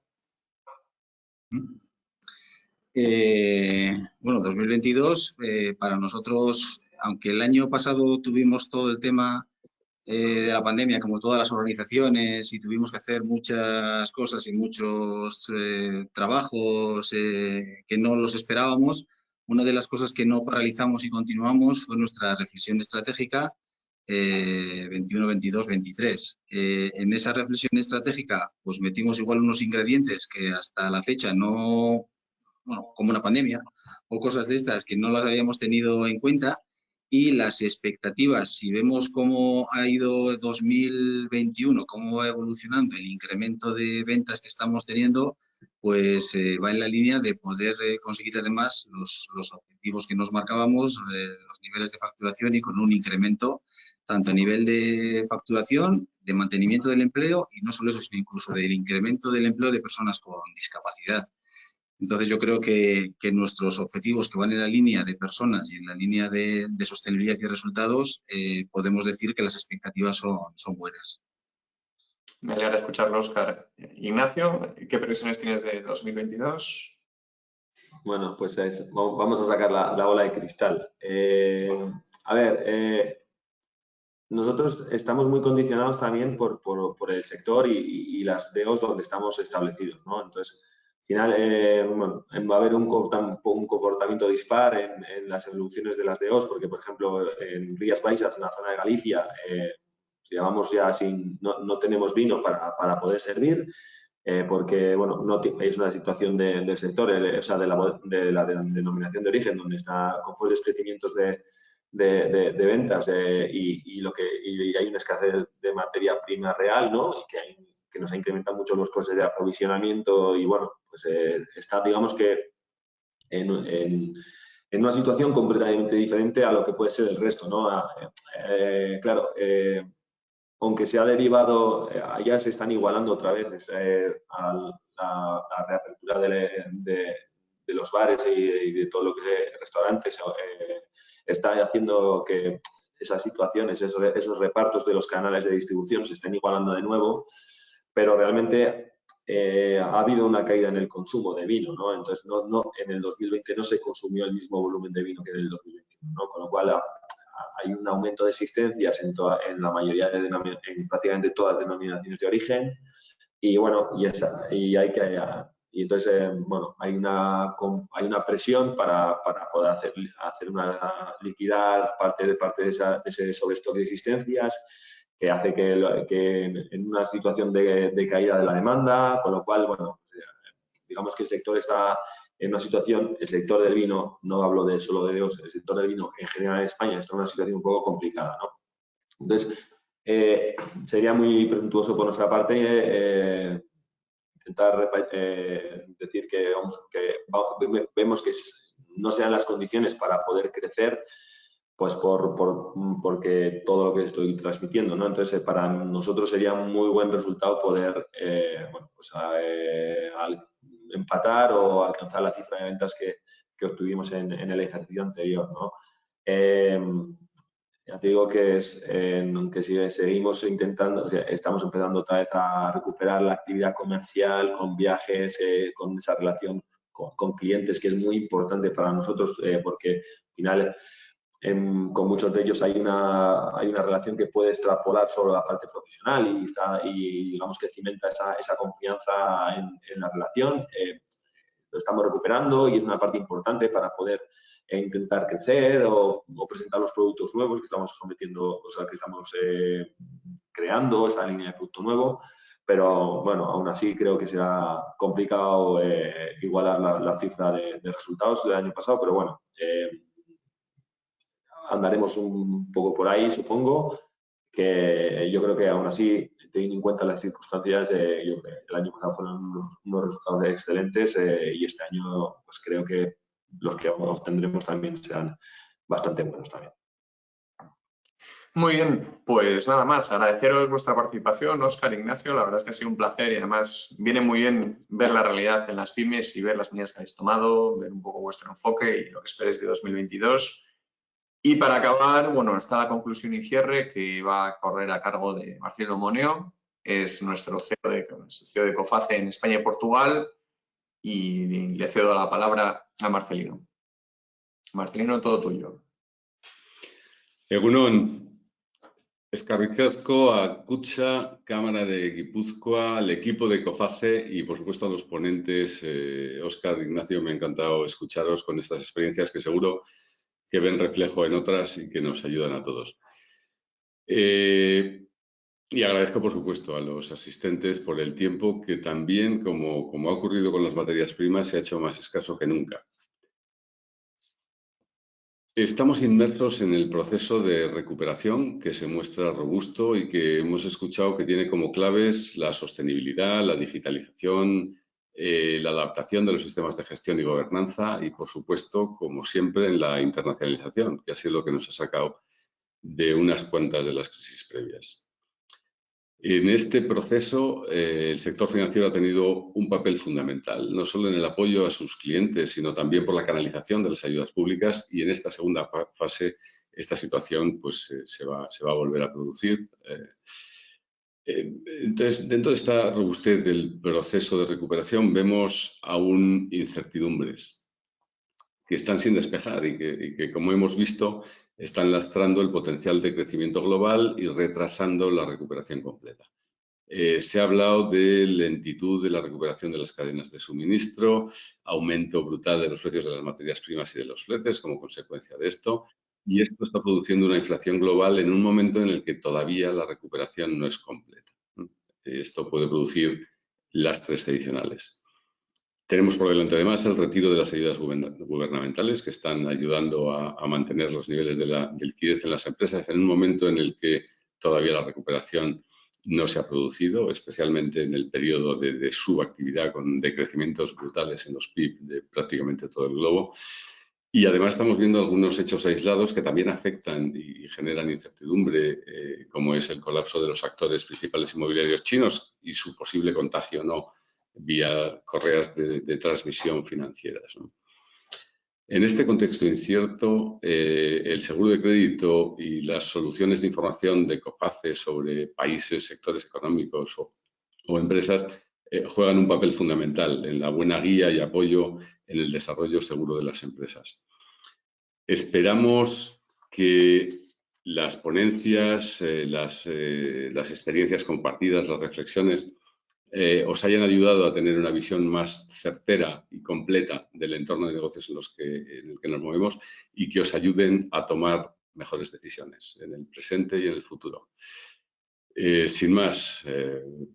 Bueno, 2022 para nosotros, aunque el año pasado tuvimos todo el tema de la pandemia, como todas las organizaciones, y tuvimos que hacer muchas cosas y muchos trabajos que no los esperábamos, una de las cosas que no paralizamos y continuamos fue nuestra reflexión estratégica 21, 22, 23. En esa reflexión estratégica, pues metimos igual unos ingredientes que hasta la fecha no, bueno, como una pandemia o cosas de estas que no las habíamos tenido en cuenta. Y las expectativas, si vemos cómo ha ido 2021, cómo va evolucionando el incremento de ventas que estamos teniendo, pues va en la línea de poder conseguir además los objetivos que nos marcábamos, los niveles de facturación y con un incremento tanto a nivel de facturación, de mantenimiento del empleo y no solo eso, sino incluso del incremento del empleo de personas con discapacidad. Entonces, yo creo que nuestros objetivos que van en la línea de personas y en la línea de sostenibilidad y resultados, podemos decir que las expectativas son buenas. Me alegra escucharlo, Óscar. Ignacio, ¿qué previsiones tienes de 2022? Bueno, pues vamos a sacar la bola de cristal. A ver, nosotros estamos muy condicionados también por el sector y las DEOs donde estamos establecidos, ¿no? Entonces, al final, bueno, va a haber un comportamiento dispar en las evoluciones de las DEOs, porque, por ejemplo, en Rías Baixas, en la zona de Galicia, llevamos ya no tenemos vino para poder servir. porque bueno, no es una situación del sector, o sea, de la denominación de origen, donde está con fuertes crecimientos de ventas y hay una escasez de materia prima real, ¿no? Y que nos ha incrementado mucho los costes de aprovisionamiento y bueno, pues está, digamos que en una situación completamente diferente a lo que puede ser el resto, ¿no? Claro, aunque se ha derivado, ya se están igualando otra vez a la reapertura de los bares y de todo lo que es restaurantes, está haciendo que esas situaciones, esos repartos de los canales de distribución se estén igualando de nuevo, pero realmente ha habido una caída en el consumo de vino, ¿no? Entonces, en el 2020 no se consumió el mismo volumen de vino que en el 2021, ¿no? Con lo cual hay un aumento de existencias en la mayoría en prácticamente todas las denominaciones de origen y bueno, y entonces bueno, hay una presión para poder liquidar parte de ese sobrestock de existencias que hace que en una situación de caída de la demanda, con lo cual, bueno, digamos que el sector está en una situación, el sector del vino, no hablo solo de EOS, el sector del vino en general en España está en una situación un poco complicada, ¿no? Entonces, sería muy presuntuoso por nuestra parte intentar decir que vemos que no sean las condiciones para poder crecer, pues porque todo lo que estoy transmitiendo, ¿no? Entonces, para nosotros sería un muy buen resultado poder bueno, pues, empatar o alcanzar la cifra de ventas que obtuvimos en el ejercicio anterior, ¿no? Ya te digo que si seguimos intentando, o sea, estamos empezando otra vez a recuperar la actividad comercial con viajes, con esa relación con clientes, que es muy importante para nosotros porque al final con muchos de ellos hay una relación que puede extrapolar sobre la parte profesional y digamos que cimenta esa confianza en la relación. Lo estamos recuperando y es una parte importante para poder intentar crecer o presentar los productos nuevos que estamos sometiendo, o sea, que estamos creando esa línea de producto nuevo. Pero bueno, aún así creo que será complicado igualar la cifra de resultados del año pasado, pero bueno, andaremos un poco por ahí, supongo, que yo creo que aún así, teniendo en cuenta las circunstancias, yo creo que el año pasado fueron unos resultados excelentes y este año pues creo que los que obtendremos también serán bastante buenos también. Muy bien, pues nada más, agradeceros vuestra participación, Óscar, Ignacio, la verdad es que ha sido un placer y además viene muy bien ver la realidad en las pymes y ver las medidas que habéis tomado, ver un poco vuestro enfoque y lo que esperéis de 2022. Y para acabar, bueno, está la conclusión y cierre que va a correr a cargo de Marcelino Moneo, es nuestro CEO de COFACE en España y Portugal y le cedo la palabra a Marcelino. Marcelino, todo tuyo. Egunon, eskerrik asko a Kutxa, Cámara de Guipúzcoa, al equipo de COFACE y, por supuesto, a los ponentes. Óscar, Ignacio, me ha encantado escucharos con estas experiencias que seguro que ven reflejo en otras y que nos ayudan a todos. Y agradezco, por supuesto, a los asistentes por el tiempo que también, como ha ocurrido con las materias primas, se ha hecho más escaso que nunca. Estamos inmersos en el proceso de recuperación que se muestra robusto y que hemos escuchado que tiene como claves la sostenibilidad, la digitalización, la adaptación de los sistemas de gestión y gobernanza y, por supuesto, como siempre, en la internacionalización, que ha sido lo que nos ha sacado de unas cuantas de las crisis previas. En este proceso, el sector financiero ha tenido un papel fundamental, no solo en el apoyo a sus clientes, sino también por la canalización de las ayudas públicas y en esta segunda fase esta situación pues, se va a volver a producir. Entonces, dentro de esta robustez del proceso de recuperación vemos aún incertidumbres que están sin despejar y que, como hemos visto, están lastrando el potencial de crecimiento global y retrasando la recuperación completa. Se ha hablado de lentitud de la recuperación de las cadenas de suministro, aumento brutal de los precios de las materias primas y de los fletes como consecuencia de esto, y esto está produciendo una inflación global en un momento en el que todavía la recuperación no es completa. Esto puede producir las 3 tradicionales. Tenemos por delante además el retiro de las ayudas gubernamentales que están ayudando a mantener los niveles de liquidez en las empresas en un momento en el que todavía la recuperación no se ha producido, especialmente en el periodo de subactividad con decrecimientos brutales en los PIB de prácticamente todo el globo. Y además estamos viendo algunos hechos aislados que también afectan y generan incertidumbre, como es el colapso de los actores principales inmobiliarios chinos y su posible contagio no vía correas de transmisión financieras, ¿no? En este contexto incierto, el seguro de crédito y las soluciones de información de COFACE sobre países, sectores económicos o empresas juegan un papel fundamental en la buena guía y apoyo en el desarrollo seguro de las empresas. Esperamos que las ponencias, las experiencias compartidas, las reflexiones, os hayan ayudado a tener una visión más certera y completa del entorno de negocios en el que nos movemos y que os ayuden a tomar mejores decisiones en el presente y en el futuro. Sin más,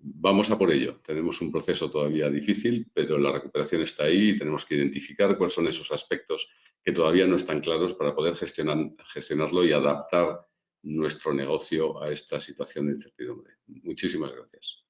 vamos a por ello. Tenemos un proceso todavía difícil, pero la recuperación está ahí y tenemos que identificar cuáles son esos aspectos que todavía no están claros para poder gestionarlo y adaptar nuestro negocio a esta situación de incertidumbre. Muchísimas gracias.